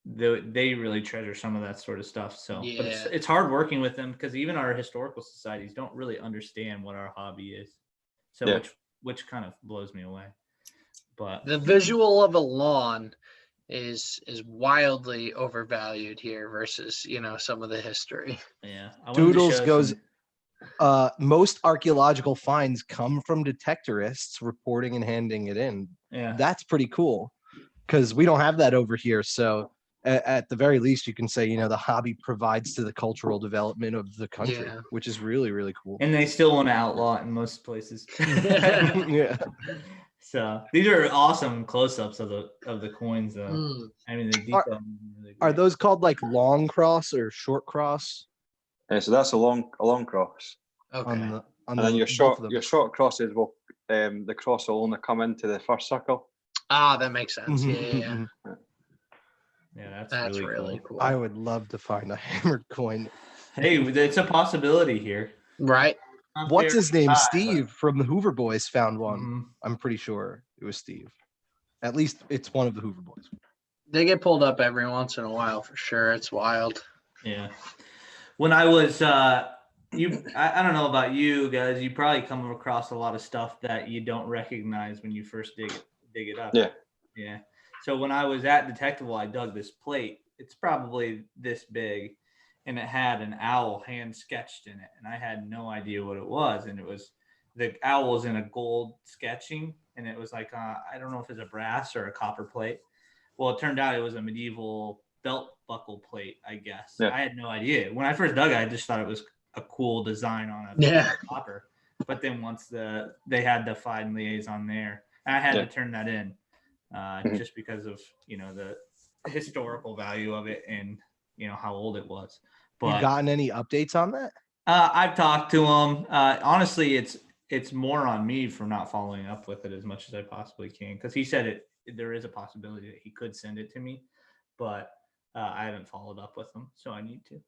they really treasure some of that sort of stuff. So, but it's hard working with them, because even our historical societies don't really understand what our hobby is. So, which kind of blows me away. But the visual of a lawn is wildly overvalued here versus some of the history. Yeah, Doodles goes. Most archaeological finds come from detectorists reporting and handing it in. Yeah, that's pretty cool, because we don't have that over here. So at the very least, you can say the hobby provides to the cultural development of the country, which is really, really cool. And they still want to outlaw it in most places. Yeah. So these are awesome close-ups of the coins, though. I mean, the detail. Really are those called like long cross or short cross? So that's a long cross. Okay. And then your short crosses will the cross will only come into the first circle. Ah, that makes sense. Yeah. Yeah, that's really cool. I would love to find a hammered coin. Hey, it's a possibility here. Right. What's his name? Steve from the Hoover Boys found one. Mm-hmm. I'm pretty sure it was Steve. At least it's one of the Hoover Boys. They get pulled up every once in a while for sure. It's wild. Yeah. When I was I don't know about you guys, you probably come across a lot of stuff that you don't recognize when you first dig it up. Yeah. So when I was at Detectival, I dug this plate. It's probably this big, and it had an owl hand sketched in it, and I had no idea what it was. And it was, the owl was in a gold sketching, and it was like I don't know if it's a brass or a copper plate. Well, it turned out it was a medieval belt buckle plate, I guess. I had no idea. When I first dug it, I just thought it was a cool design on a copper. But then once they had the fine liaison there, I had to turn that in just because of the historical value of it and how old it was. But you gotten any updates on that? I've talked to him. Honestly, it's more on me for not following up with it as much as I possibly can, because he said there is a possibility that he could send it to me, but I haven't followed up with him, so I need to.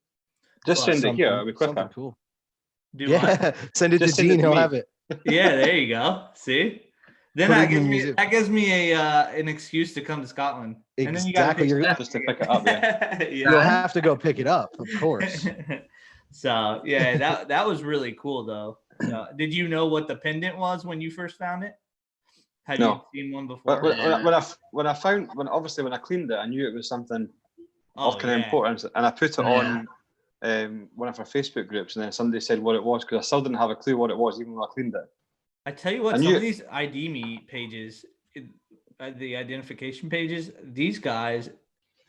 Just send it here. It'll be quicker. Cool. What? Send it to Gene. He'll have it. Yeah, there you go. See, then that gives me an excuse to come to Scotland. Exactly. You're just to pick it up. Yeah. You'll have to go pick it up, of course. So yeah, that was really cool though. Did you know what the pendant was when you first found it? Had you seen one before? When I cleaned it, I knew it was something of kind of importance, and I put it on one of our Facebook groups, and then somebody said what it was, because I still didn't have a clue what it was, even when I cleaned it. I tell you what, some of these ID me pages, the identification pages, these guys,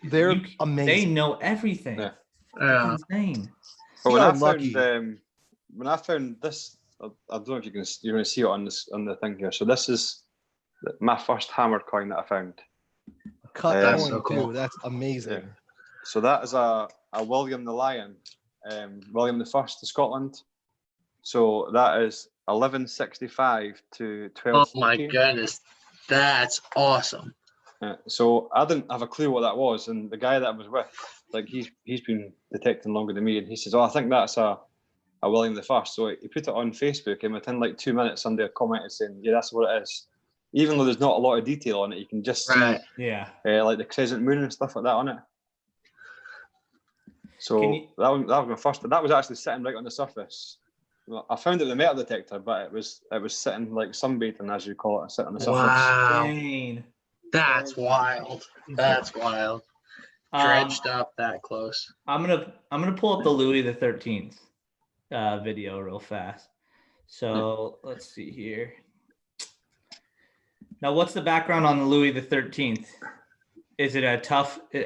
they're amazing. They know everything. Yeah. It's insane. But when I found this, I don't know if you're going to see it on the thing here. So this is my first hammer coin that I found. Cut coin too. That's amazing. Yeah. So that is a William the Lion, William the First of Scotland. So that is 1165 to 1214. Oh my goodness, that's awesome. So I didn't have a clue what that was, and the guy that I was with, like he's been detecting longer than me, and he says, "Oh, I think that's a William the First." So he put it on Facebook, and within like 2 minutes, somebody commented saying, "Yeah, that's what it is." Even though there's not a lot of detail on it, you can just see, like the crescent moon and stuff like that on it. So that was my first. That was actually sitting right on the surface. Well, I found it with a metal detector, but it was sitting like sunbathing, as you call it, sitting on the surface. Wow, that's wild. That's wild. Dredged up that close. I'm gonna pull up the Louis the 13th video real fast. So let's see here. Now, what's the background on the Louis the 13th? Is it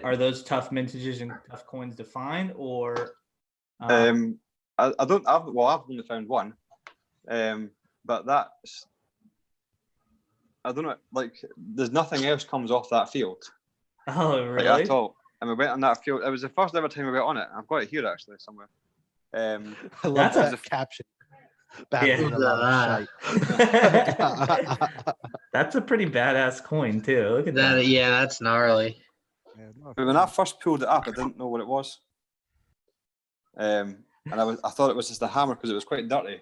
are those tough mintages and tough coins to find, or? I've only found one, but that's, I don't know, like there's nothing else comes off that field. Oh, really? Like, at all. And we went on that field. It was the first ever time we went on it. I've got it here actually somewhere. I love That's that caption. Yeah. Battling a lot of shite. That's a pretty badass coin too. Look at That that. yeah, that's gnarly. But when I first pulled it up, I didn't know what it was. And I thought it was just a hammer because it was quite dirty.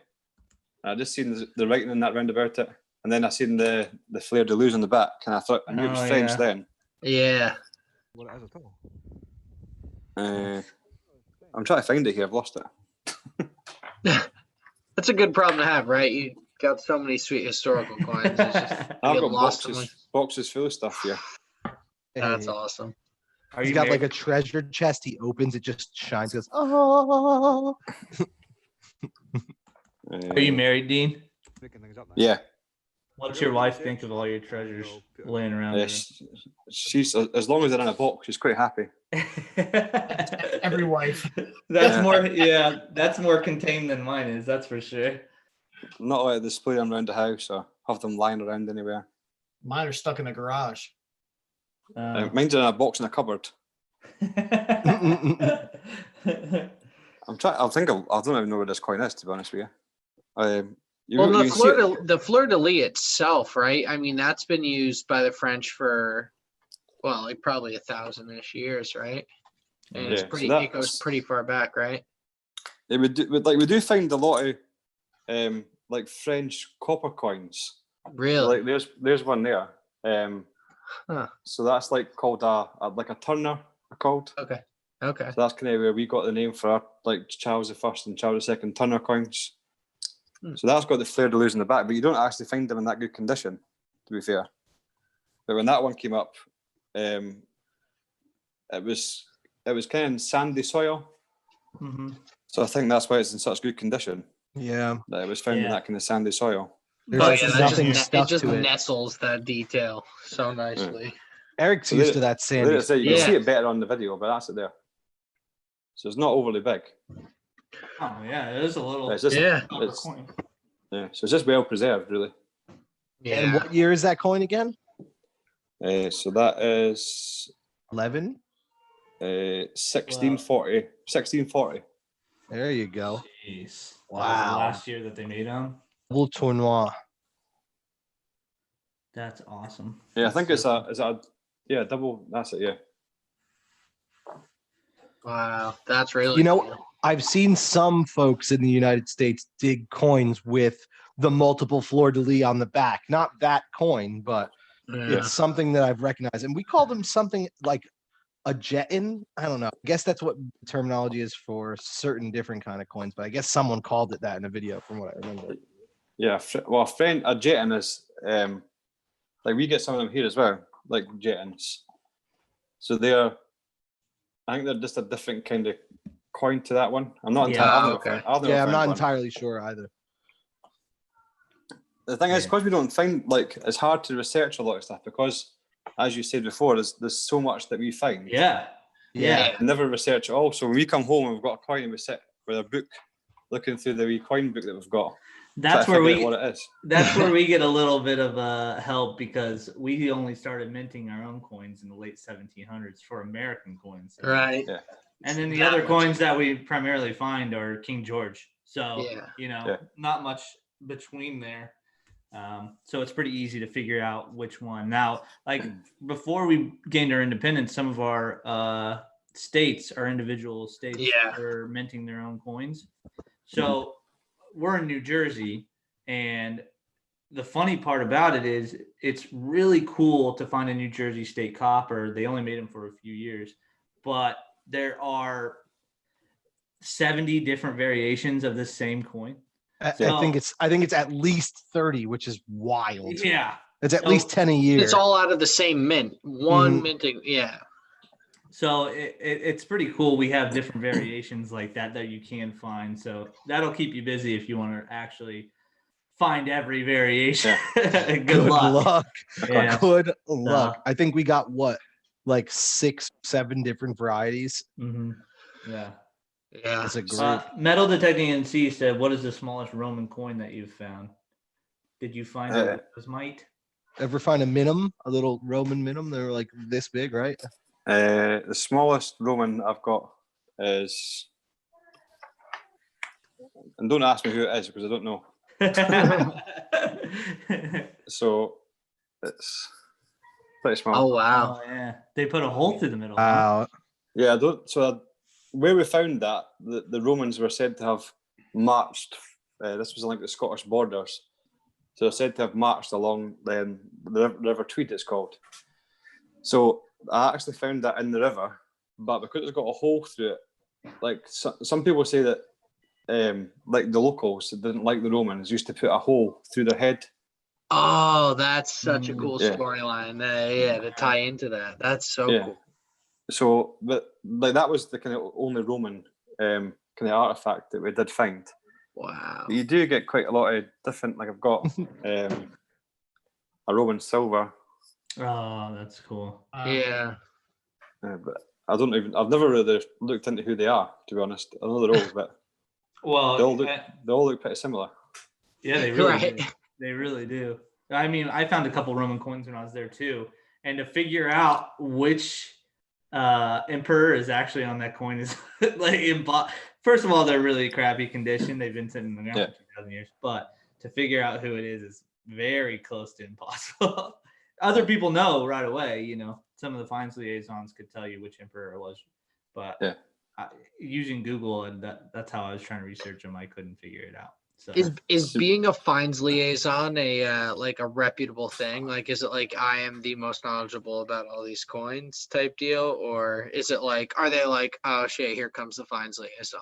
And I just seen the writing in that round about it, and then I seen the fleur de luz on the back, and I thought I knew it was Oh, French yeah. then. Yeah. I'm trying to find it here. I've lost it. That's a good problem to have, right? You got so many sweet historical coins. It's just, I've get got lost boxes full of stuff here. That's awesome. Are He's you got like married? a treasure chest. He opens, it just shines. Goes, oh. Are you married, Dean? Yeah. What's your wife think of all your treasures laying around? her She's as long as they're in a box, she's quite happy. Every wife. That's more, yeah, that's more contained than mine is. That's for sure. Not like display them around the house or have them lying around anywhere. Mine are stuck in the garage. Mine's in a box in a cupboard. I'm trying. I don't even know where this coin is, to be honest with you. Well, you see it- the fleur de lis itself, right? I mean, that's been used by the French for, well, like probably 1,000-ish years, right? And it's Yeah, so pretty. that's- It goes pretty far back, right? Yeah, we do find a lot of like French copper coins. Really? Like there's one there. Huh. So that's like called a turner. Called. Okay. Okay. So that's kind of where we got the name for our, like Charles I and Charles II turner coins. So that's got the fleur de luz in the back, but you don't actually find them in that good condition, to be fair. But when that one came up, it was kind of sandy soil. Mm-hmm. So I think that's why it's in such good condition. Yeah. That it was found in Yeah. that kind of sandy soil. There's Oh like yeah, nothing it stuck just to it. nestles that detail so nicely. Eric's So used there- to that So sandy. there it is, you Yeah. can see it better on the video, but that's it there. So it's not overly big. Oh yeah, it is a little. It's just, Yeah. it's, coin. yeah, so it's just well preserved, really. And Yeah. what year is that coin again? So that is 11. 1640. 1640. There you go. Jeez. That was the Wow. last year that they made them. Double tournoi. That's awesome. Yeah, I think That's it's a double. That's it. Yeah. Wow, that's really. You know, cool. I've seen some folks in the United States dig coins with the multiple fleur de lis on the back. Not that coin, but Yeah. it's something that I've recognized. And we call them something like a jeton. I don't know. I guess that's what terminology is for certain different kind of coins, but I guess someone called it that in a video from what I remember. Yeah. Well, a jeton is like we get some of them here as well, like jetons. So I think they're just a different kind of coin to that one. I'm not Yeah, entirely. okay. Yeah, I'm not entirely sure either. The thing is, Yeah. because we don't find, like, it's hard to research a lot of stuff because, as you said before, there's so much that we find. Yeah. Yeah. We never research it all. So when we come home and we've got a coin and we sit with a book looking through the wee coin book that we've got. That's try to where figure out we. what it is. That's where we get a little bit of help because we only started minting our own coins in the late 1700s for American coins. Right. Yeah. And then the That other much. coins that we primarily find are King George. So, Yeah. Yeah. not much between there. So it's pretty easy to figure out which one. Now, like before we gained our independence, some of our states, our individual states, Yeah. were minting their own coins. So we're in New Jersey, and the funny part about it is it's really cool to find a New Jersey state copper. They only made them for a few years, but there are 70 different variations of this same coin. I So- think it's at least 30, which is wild. Yeah. It's at So- least 10 a year. It's all out of the same mint. One Mhm. minting. Yeah. So it's pretty cool. We have different variations like that you can find. So that'll keep you busy if you want to actually find every variation. Good luck. Yeah. Good luck. I think we got what, like 6, 7 different varieties. Mm-hmm. Yeah. Yeah. as a group. Metal Detecting NC said, "What is the smallest Roman coin that you've found? Did you find a mite?" Ever find a minimum, a little Roman minimum? They're like this big, right? The smallest Roman I've got is, and don't ask me who it is because I don't know. So it's pretty small. Oh wow. Oh yeah, they put a hole through the middle. Huh? Wow. Yeah, I don't. So where we found that the Romans were said to have marched. This was like the Scottish borders, so they're said to have marched along the River Tweed. It's called. So I actually found that in the river, but because it's got a hole through it, like some people say that, like the locals that didn't like the Romans used to put a hole through their head. Oh, that's such a cool Yeah. storyline. Yeah, to tie into that. That's so cool. So, but like that was the kind of only Roman kind of artifact that we did find. Wow. But you do get quite a lot of different. Like I've got a Roman silver. Oh, that's cool. Yeah. But I've never really looked into who they are, to be honest. I know they're all, but Well, they all look pretty similar. Yeah, they really Right. do. They really do. I mean, I found a couple Roman coins when I was there too, and to figure out which emperor is actually on that coin is like first of all, they're really crappy condition. They've been sitting in the ground for 2,000 years, but to figure out who it is very close to impossible. Other people know right away. You know, some of the finds liaisons could tell you which emperor it was, but using Google and that's how I was trying to research them. I couldn't figure it out. So is being a finds liaison a like a reputable thing? Like, is it like I am the most knowledgeable about all these coins type deal, or is it like, are they like, oh shit, here comes the finds liaison?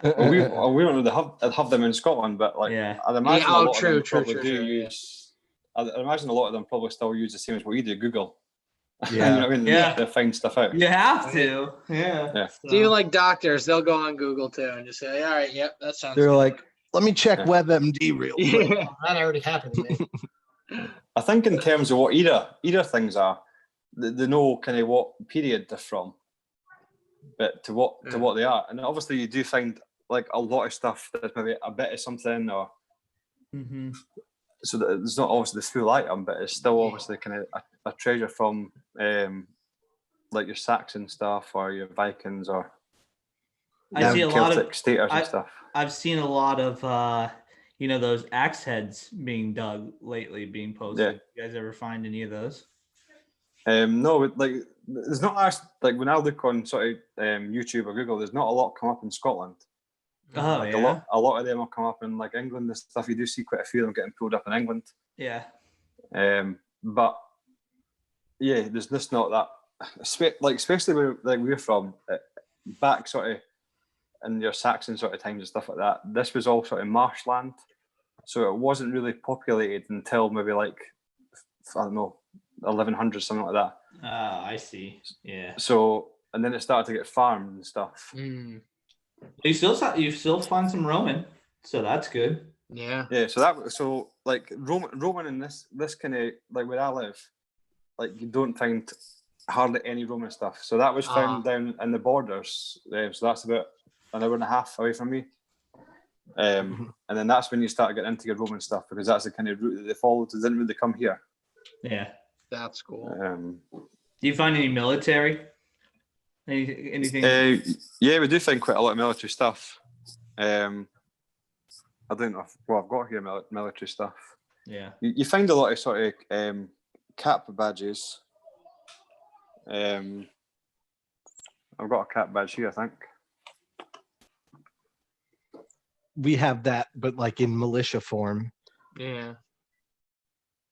Well, we don't really have them in Scotland, but like I'd imagine a lot of them probably do use. I'd imagine a lot of them probably still use the same as what you do, Google. Yeah. You know what I mean? They find stuff out. You have to. Yeah. So even like doctors, they'll go on Google too and just say, all right, yep, that sounds They're good. like, let me check WebMD real quick. That already happened to me. I think in terms of what era things are, they know kind of what period they're from, but to what they are. And obviously you do find like a lot of stuff that's maybe a bit of something, or so that it's not obviously the full item, but it's still obviously kind of a treasure from like your Saxon stuff or your Vikings or I see a Celtic lot of staters and stuff. I've seen a lot of those axe heads being dug lately, being posted. You guys ever find any of those? No, like there's not actually, like when I look on sort of YouTube or Google, there's not a lot come up in Scotland. Oh, like a lot of them will come up in like England and stuff. You do see quite a few of them getting pulled up in England. Yeah. But yeah, there's just not that. Like especially where like we're from, back sort of in your Saxon sort of times and stuff like that. This was all sort of marshland, so it wasn't really populated until maybe like I don't know, 1100, something like that. I see. Yeah. So and then it started to get farmed and stuff. You still find some Roman, so that's good. Yeah. Yeah. So like Roman in this kind of like where I live, like you don't find hardly any Roman stuff. So that was found down in the borders. So that's about an hour and a half away from me. And then that's when you start getting into your Roman stuff, because that's the kind of route that they followed. They didn't really come here. Yeah. That's cool. Do you find any military? Anything? Yeah, we do find quite a lot of military stuff. I don't know. I've got here military stuff. Yeah. You find a lot of sort of cap badges. I've got a cap badge here, I think. We have that, but like in militia form. Yeah.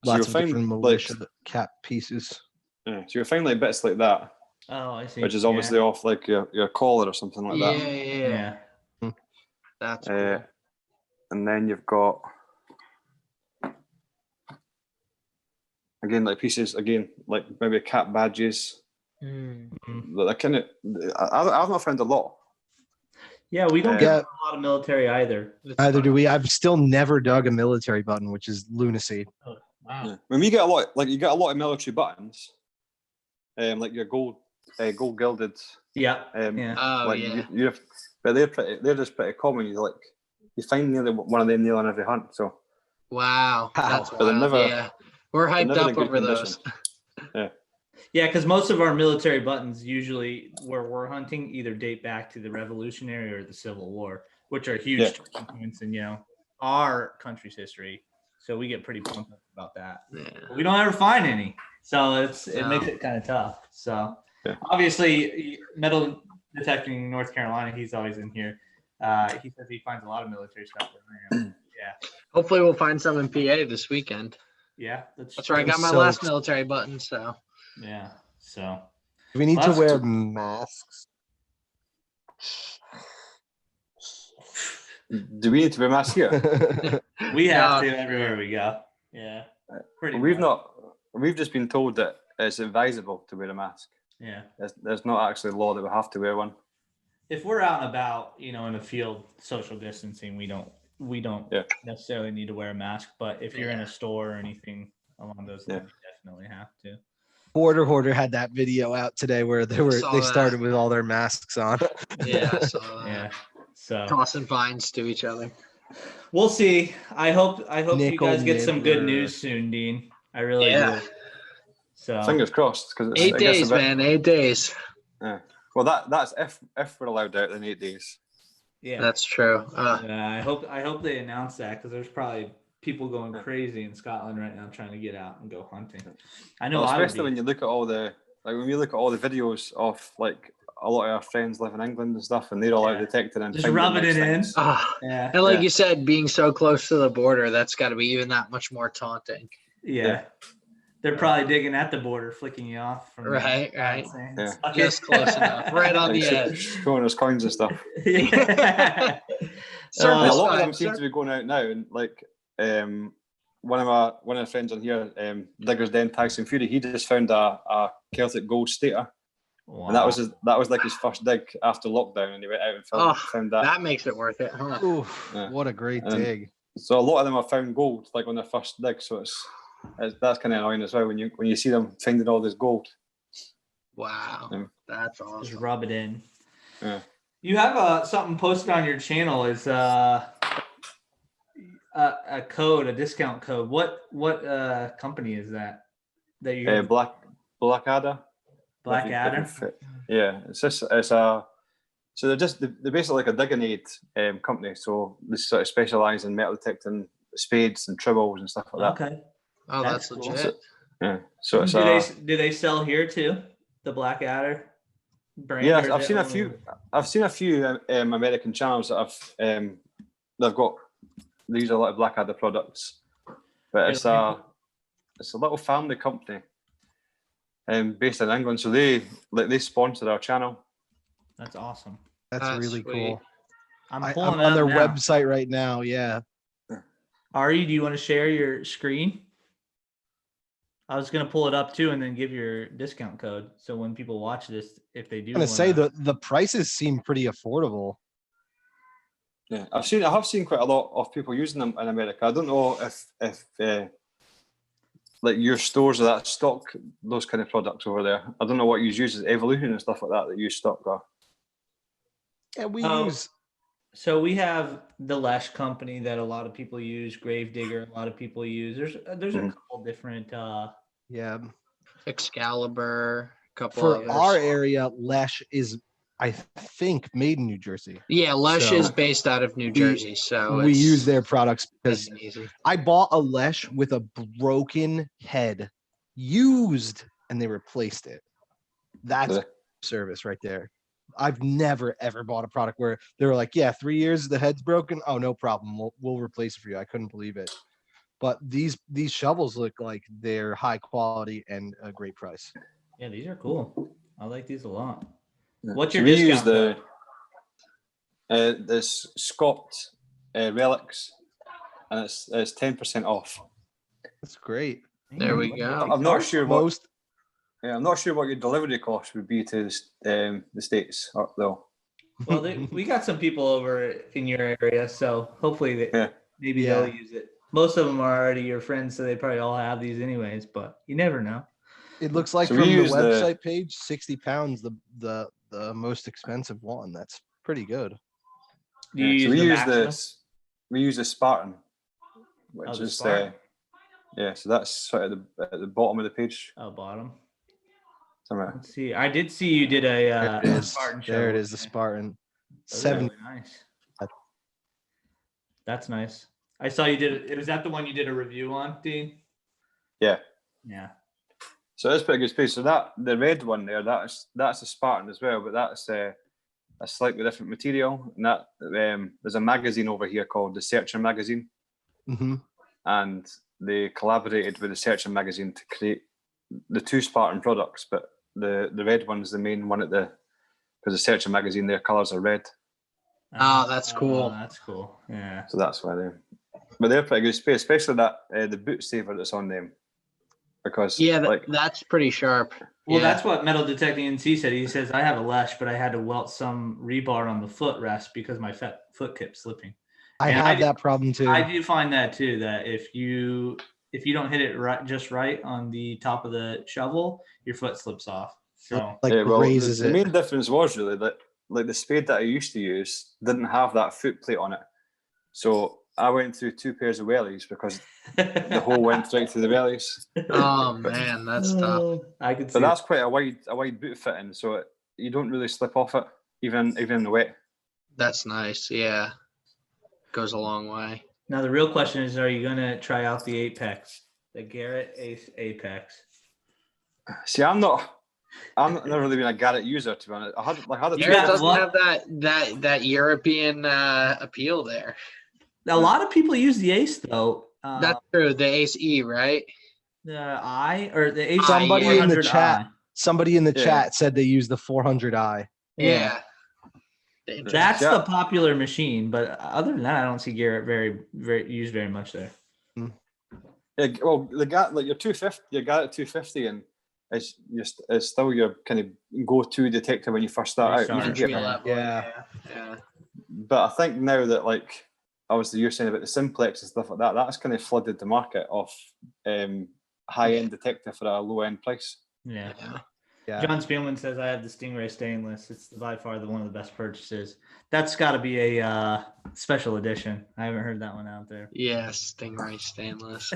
Lots of different militia cap pieces. Yeah, so you'll find like bits like that. Oh, I see. Which is obviously off like your collar or something like that. Yeah. That's cool. And then you've got again like pieces like maybe cap badges. But I kind of I've not found a lot. Yeah, we don't get a lot of military either. Either do we. I've still never dug a military button, which is lunacy. Oh, wow. Yeah. When we get a lot, like you get a lot of military buttons, like your gold gold gilded. Yeah. Oh, yeah. But they're just pretty common. You find nearly one of them nearly on every hunt. So Wow. That's But they're wild. never- Yeah. We're they're hyped never in up good over condition. those. Yeah, because most of our military buttons usually where we're hunting either date back to the Revolutionary or the Civil War, which are huge Yeah. turning points in our country's history. So we get pretty pumped up about that. Yeah. But we don't ever find any, so it No. makes it kind of tough. So Yeah. obviously, metal detecting in North Carolina, he's always in here. He says he finds a lot of military stuff. Yeah, Hopefully we'll find some in PA this weekend. yeah, That's where I got my So last military button. So Yeah, so Do we need Well, to that's wear too- masks? Do we need to wear masks here? we have No. to everywhere we go. Yeah, pretty We've much. not. We've just been told that it's advisable to wear a mask. Yeah. There's not actually law that we have to wear one. If we're out and about, in the field, social distancing, we don't Yeah. necessarily need to wear a mask. But if you're in Yeah. a store or anything along those Yeah. lines, you definitely have to. Border Hoarder had that video out today where Saw they that. started with all their masks on. yeah, I saw that. Yeah. So Tossing vines to each other. we'll see. I hope you Nickel guys get some good nibbler. news soon, Dean. I really Yeah. do. So Fingers crossed, because 8 days, man. 8 days. Well, that's if we're allowed out in 8 days. yeah. That's true. Yeah, I hope they announce that because there's probably people going crazy in Scotland right now trying to get out and go hunting. I know, Well, I would especially be. when you look at all the when we look at all the videos of like a lot of our friends live in England and stuff, and they're all out Yeah. detecting and Just finding rubbing nice it in. things. Yeah, And like Yeah. you said, being so close to the border, that's got to be even that much more taunting. yeah. They're probably digging at the border, flicking you off from the Right, outside, right. saying, Yeah. "Suck Just it." close enough. Right on Like, the edge. showing us coins and stuff. Yeah. And Surface a lot of fine, them seem to be going out now, and like one of the friends on here, Digger's Den Tyson Fury, he just found a Celtic gold stater, and that was like his first dig after lockdown, and he went out and found that. That makes it worth it, huh? Oof, Yeah. what a great And- dig. So a lot of them have found gold like on their first dig, so that's kind of annoying as well when you see them finding all this gold. Wow. Yeah. That's Just awesome. rub it in. Yeah. You have something posted on your channel is a discount code. What company is that? That you Blackadder. Blackadder? Yeah, so they're basically like a digging aid company. So they sort of specialize in metal detecting spades and tribbles and stuff like that. Okay. Oh, that's That's cool. legit. Yeah. So it's Do they sell here too? The Blackadder brand? yeah. or is I've it seen a only- few. I've seen a few American channels that have they use a lot of Blackadder products, but it's a little family company based in England. So they sponsor our channel. That's awesome. That's That's really sweet. cool. I'm pulling I'm it on up their now. website right now. Yeah. Ari, do you want to share your screen? I was gonna pull it up too, and then give your discount code. So when people watch this, if they do, I'm gonna say the prices seem pretty affordable. Yeah, I have seen quite a lot of people using them in America. I don't know if like your stores that stock those kind of products over there. I don't know what you use as Evolution and stuff like that you stock. Yeah, we Oh. use So we have the Lesh company that a lot of people use, Gravedigger, a lot of people use. There's a Mhm. couple different yeah. Excalibur, a couple For others. our area, Lesh is I think made in New Jersey. Yeah, Lesh So, is based out of New Jersey, so we it's use their products nice because and easy. I bought a Lesh with a broken head used and they replaced it. That's Yeah. service right there. I've never ever bought a product where they were like, yeah, 3 years, the head's broken. Oh, no problem. We'll replace it for you. I couldn't believe it. But these shovels look like they're high quality and a great price. Yeah, these are cool. I like these a lot. Yeah. What's So your we discount use code? this Scott Relics, and it's 10% off. That's great. There we go. I'm not sure what Most I'm not sure what your delivery cost would be to the States though. Well, we got some people over in your area, so hopefully maybe they'll use it. Most of them are already your friends, so they probably all have these anyways. But you never know. It looks like So we from the use the- website page, 60 pounds, the most expensive one. That's pretty good. Do you So use we the use Maximus? this. We use the Spartan, which the is Spartan. yeah. So that's sort of at the bottom of the page. Oh, bottom. Somewhere. Let's see. I did see you did a There it is. Spartan show. There it is, the Yeah. Spartan. Those are 70. really nice. That's nice. I saw you did it. Was that the one you did a review on, Dean? Yeah. Yeah. So that's pretty good space. So that the red one there, that's a Spartan as well, but that's a slightly different material. And that there's a magazine over here called the Searcher magazine, Mm-hmm. and they collaborated with the Searcher magazine to create the two Spartan products. But the red one's the main one because the Searcher magazine, their colors are red. Oh, that's cool. That's cool. Yeah. So that's why they're pretty good space, especially that the boot saver that's on them. Because Yeah, like that's pretty sharp. Well, Yeah. that's what Metal Detecting NC said. He says, I have a Lesh, but I had to welt some rebar on the footrest because my foot kept slipping. I And have that problem too. I do find that too, that if you don't hit it just right on the top of the shovel, your foot slips off. So Like well, raises the it. main difference was really that like the spade that I used to use didn't have that foot plate on it. So I went through 2 pairs of wellies because the hole went right through the wellies. Oh man, that's tough. I could see. But that's quite a wide boot fitting, so you don't really slip off it, even in the wet. That's nice. Yeah, goes a long way. Now the real question is, are you gonna try out the Apex, the Garrett Ace Apex? See, I'm not never really been a Garrett user, to be honest. I had a You Garrett got doesn't what? have that European appeal there. A lot of people use the Ace though. That's true. The Ace E, right? The I or the Ace. Somebody in the 400i. chat. Somebody in the Yeah. chat said they use the 400i. Yeah. That's Yeah. the popular machine, but other than that, I don't see Garrett very used very much there. Yeah, well, the Garrett, like your 250, your Garrett 250, and it's still your kind of go-to detector when you first start out. You can Entry get, level, Yeah. yeah. but I think now that like obviously you're saying about the simplex and stuff like that, that's kind of flooded the market of high-end detector for a low-end price. Yeah. Yeah. John Spielman says I have the Stingray stainless. It's by far one of the best purchases. That's got to be a special edition. I haven't heard that one out there. Yeah, Stingray stainless.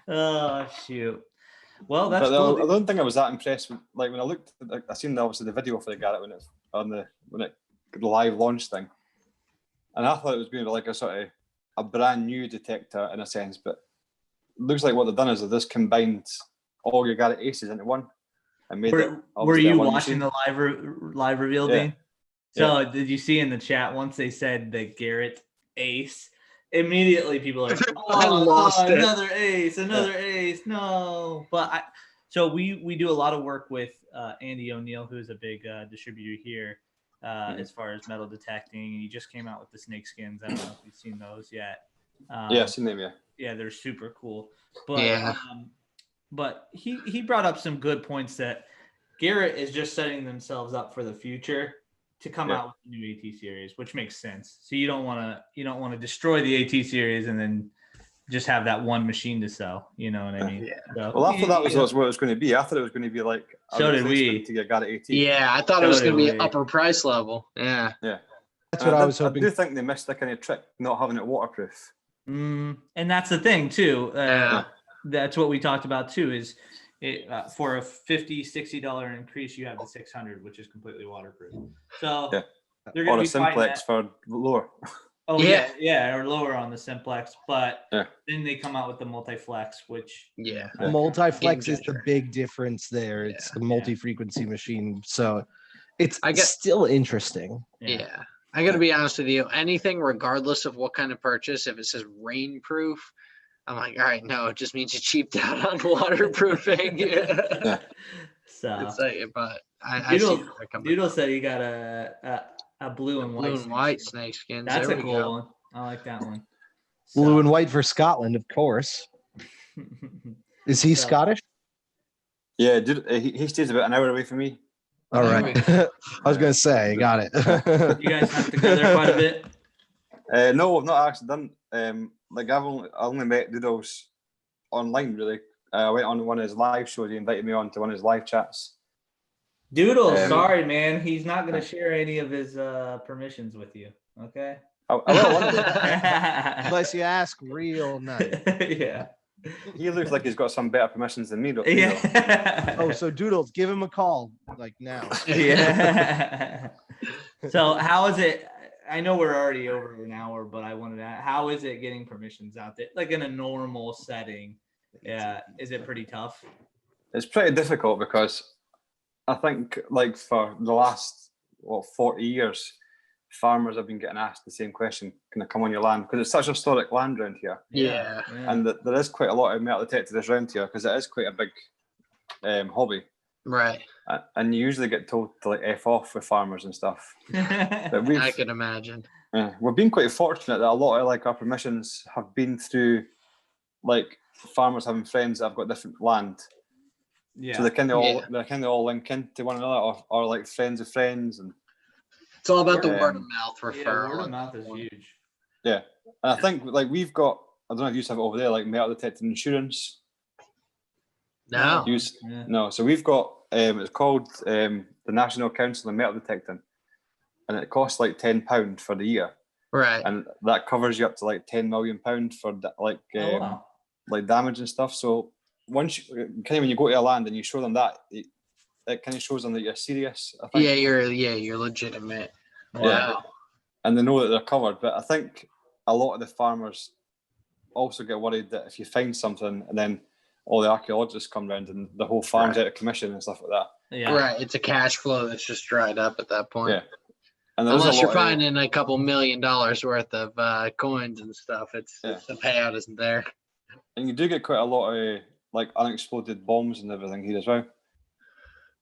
Oh shoot. Well, But that's cool. I don't think I was that impressed with, like when I looked. I seen obviously the video for the Garrett when it the live launch thing, and I thought it was going to be like a sort of a brand new detector in a sense, but it looks like what they've done is they've just combined all your Garrett aces into one and made it. Were obviously you a one watching machine. the live reveal, Yeah. Dean? So did you see in the chat once they said the Garrett Ace? Immediately people are like, I lost it. another ace, no. But we do a lot of work with Andy O'Neill, who's a big distributor here as far as metal detecting, and he just came out with the snake skins. I don't know if you've seen those yet. Yeah, I've seen them. Yeah, Yeah, they're super cool. But Yeah. but he brought up some good points that Garrett is just setting themselves up for the future to come out with the new AT series, which makes sense. So you don't want to destroy the AT series and then just have that one machine to sell. You know what I mean? Yeah. So, well, I thought that was what it was going to be. I thought it was going to be like a So did replacement we. to your Garrett AT. Yeah, I thought it was going to be Totally. upper price level. Yeah. That's what I was hoping. I do think they missed the kind of trick not having it waterproof. and that's the thing too. Yeah. That's what we talked about too. Is it for a $50-$60 increase, you have the 600, which is completely waterproof. So Yeah. they're Or going a to be fighting simplex that. for lower. Oh Yeah. yeah, or lower on the simplex, but Yeah. then they come out with the multi-flex, which Yeah. Multi-flex is the changer. big difference there. It's the multi-frequency machine. So it's I guess- still interesting. Yeah. I got to be honest with you. Anything, regardless of what kind of purchase, if it says rainproof, I'm like, all right, no, it just means you cheaped out on waterproofing. Yeah. So It's like, but I see Doodle, where they're coming Doodle from. said he got a blue and white. Blue and snake white skin. snake skins. That's there a we cool go. one. I like that one. Blue and white for Scotland, of course. Is he So- Scottish? Yeah, dude, he stays about an hour away from me. All There right. I was gonna say, got it. You guys hunt together quite a bit. No, I've not actually done. Like I only met Doodles online really, I went on one of his live shows. He invited me on to one of his live chats. Doodle, sorry, man. He's not going to share any of his permissions with you. Okay. I will. Unless you ask real nice. Yeah. He looks like he's got some better permissions than me, though. Yeah. Oh, so Doodles, give him a call like now. Yeah. So how is it? I know we're already over an hour, but I wanted to ask, how is it getting permissions out there? Like in a normal setting, yeah, is it pretty tough? It's pretty difficult because I think, like, for the last 40 years, farmers have been getting asked the same question: "Can I come on your land?" Because it's such a historic land around here, Yeah. and there is quite a lot of metal detectors around here because it is quite a big hobby. Right. And you usually get told to like F off with farmers and stuff. But I can imagine. we've been quite fortunate that a lot of like our permissions have been through like farmers having friends that have got different land. Yeah. So they kind of all link into one another, or like friends of friends, and It's all about the word of mouth referral. Word of mouth is huge. yeah. And I think like we've got, I don't know if you have it over there, like metal detecting insurance. No. No, so we've got it's called the National Council on Metal Detecting, and it costs like £10 for the year, Right. and that covers you up to like £10 million for like like damage and stuff. So once you, kind of when you go to a land and you show them that, it kind of shows them that you're serious. I think. You're legitimate. Wow. Yeah. And they know that they're covered. But I think a lot of the farmers also get worried that if you find something and then all the archaeologists come around and the whole farm's out of commission and stuff like that. Yeah. Right. It's a cash flow that's just dried up at that point. Yeah. And unless you're finding a couple $1 million worth of coins and stuff, it's the payout isn't there. And you do get quite a lot of like unexploded bombs and everything here as well.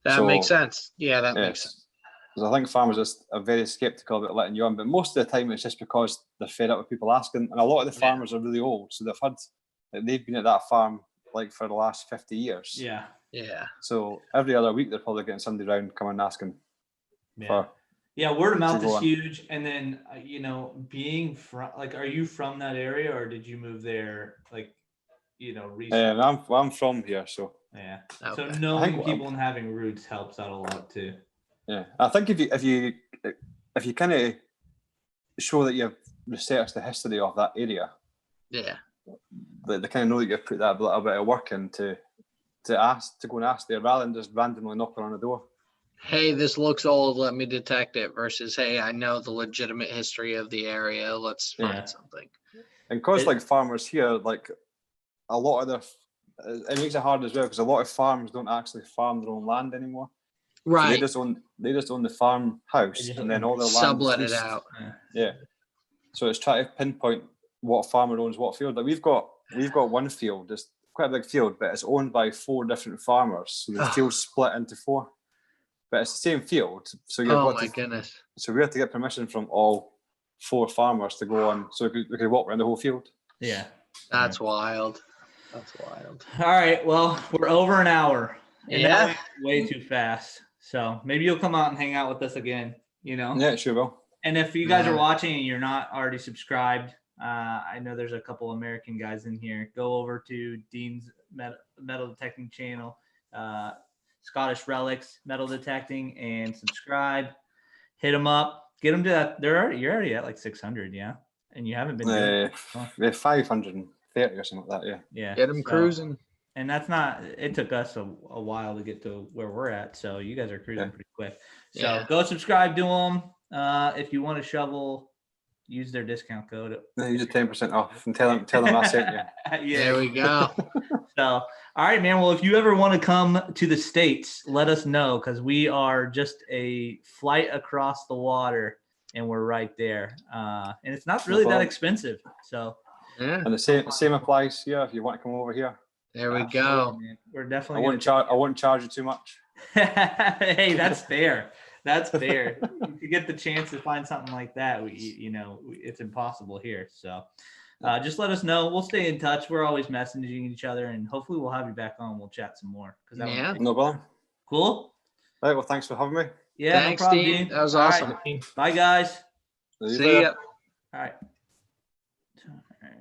That makes sense. Yeah, that makes sense. Because I think farmers are very skeptical about letting you in, but most of the time it's just because they're fed up with people asking. And a lot of the farmers are really old, so they've been at that farm like for the last 50 years. Yeah. Yeah. So every other week they're probably getting somebody around coming and asking. Yeah, word of mouth is huge. And then being from are you from that area, or did you move there recently? I'm from here, so yeah. Okay. So knowing people and having roots helps out a lot too. Yeah, I think if you kind of show that you've researched the history of that area, they kind of know that you've put that little bit of work in to go and ask there rather than just randomly knocking on the door. Hey, this looks old, let me detect it, versus hey, I know the legitimate history of the area, let's find something. And because like farmers here, like a lot of it makes it hard as well because a lot of farms don't actually farm their own land anymore. Right. So they just own the farmhouse and then all their land sublet it out. Yeah. So it's trying to pinpoint what farmer owns what field. Like we've got one field, it's quite a big field, but it's owned by 4 different farmers. So the field's split into 4. But it's the same field. So goodness. So we have to get permission from all 4 farmers to go on so we could walk around the whole field. Yeah. That's wild. That's wild. All right. Well, we're over an hour. And that went way too fast. So maybe you'll come out and hang out with us again, Yeah, sure will. And if you guys are watching and you're not already subscribed, I know there's a couple American guys in here. Go over to Dean's metal detecting channel, Scottish Relics metal detecting, and subscribe. Hit them up. Get them to that. You're already at like 600, yeah? And you haven't been doing it. 530 or something like that, yeah. Yeah. Get them cruising. And that's not, it took us a while to get to where we're at. So you guys are cruising pretty quick. So go subscribe to them. If you want a shovel, use their discount code. Use a 10% off and tell them I sent you. Yeah. There we go. So, all right, man. Well, if you ever want to come to the States, let us know because we are just a flight across the water and we're right there. And it's not really that expensive. So, and the same applies here if you want to come over here. There we go. Man. We're definitely. I won't charge you too much. Hey, that's fair. That's fair. If you get the chance to find something like that, it's impossible here. So, just let us know. We'll stay in touch. We're always messaging each other, and hopefully, we'll have you back on. We'll chat some more. No problem. Cool. All right. Well, thanks for having me. Yeah. Thanks, no problem, Dean. That was awesome. Right. Bye, guys. See ya. All right.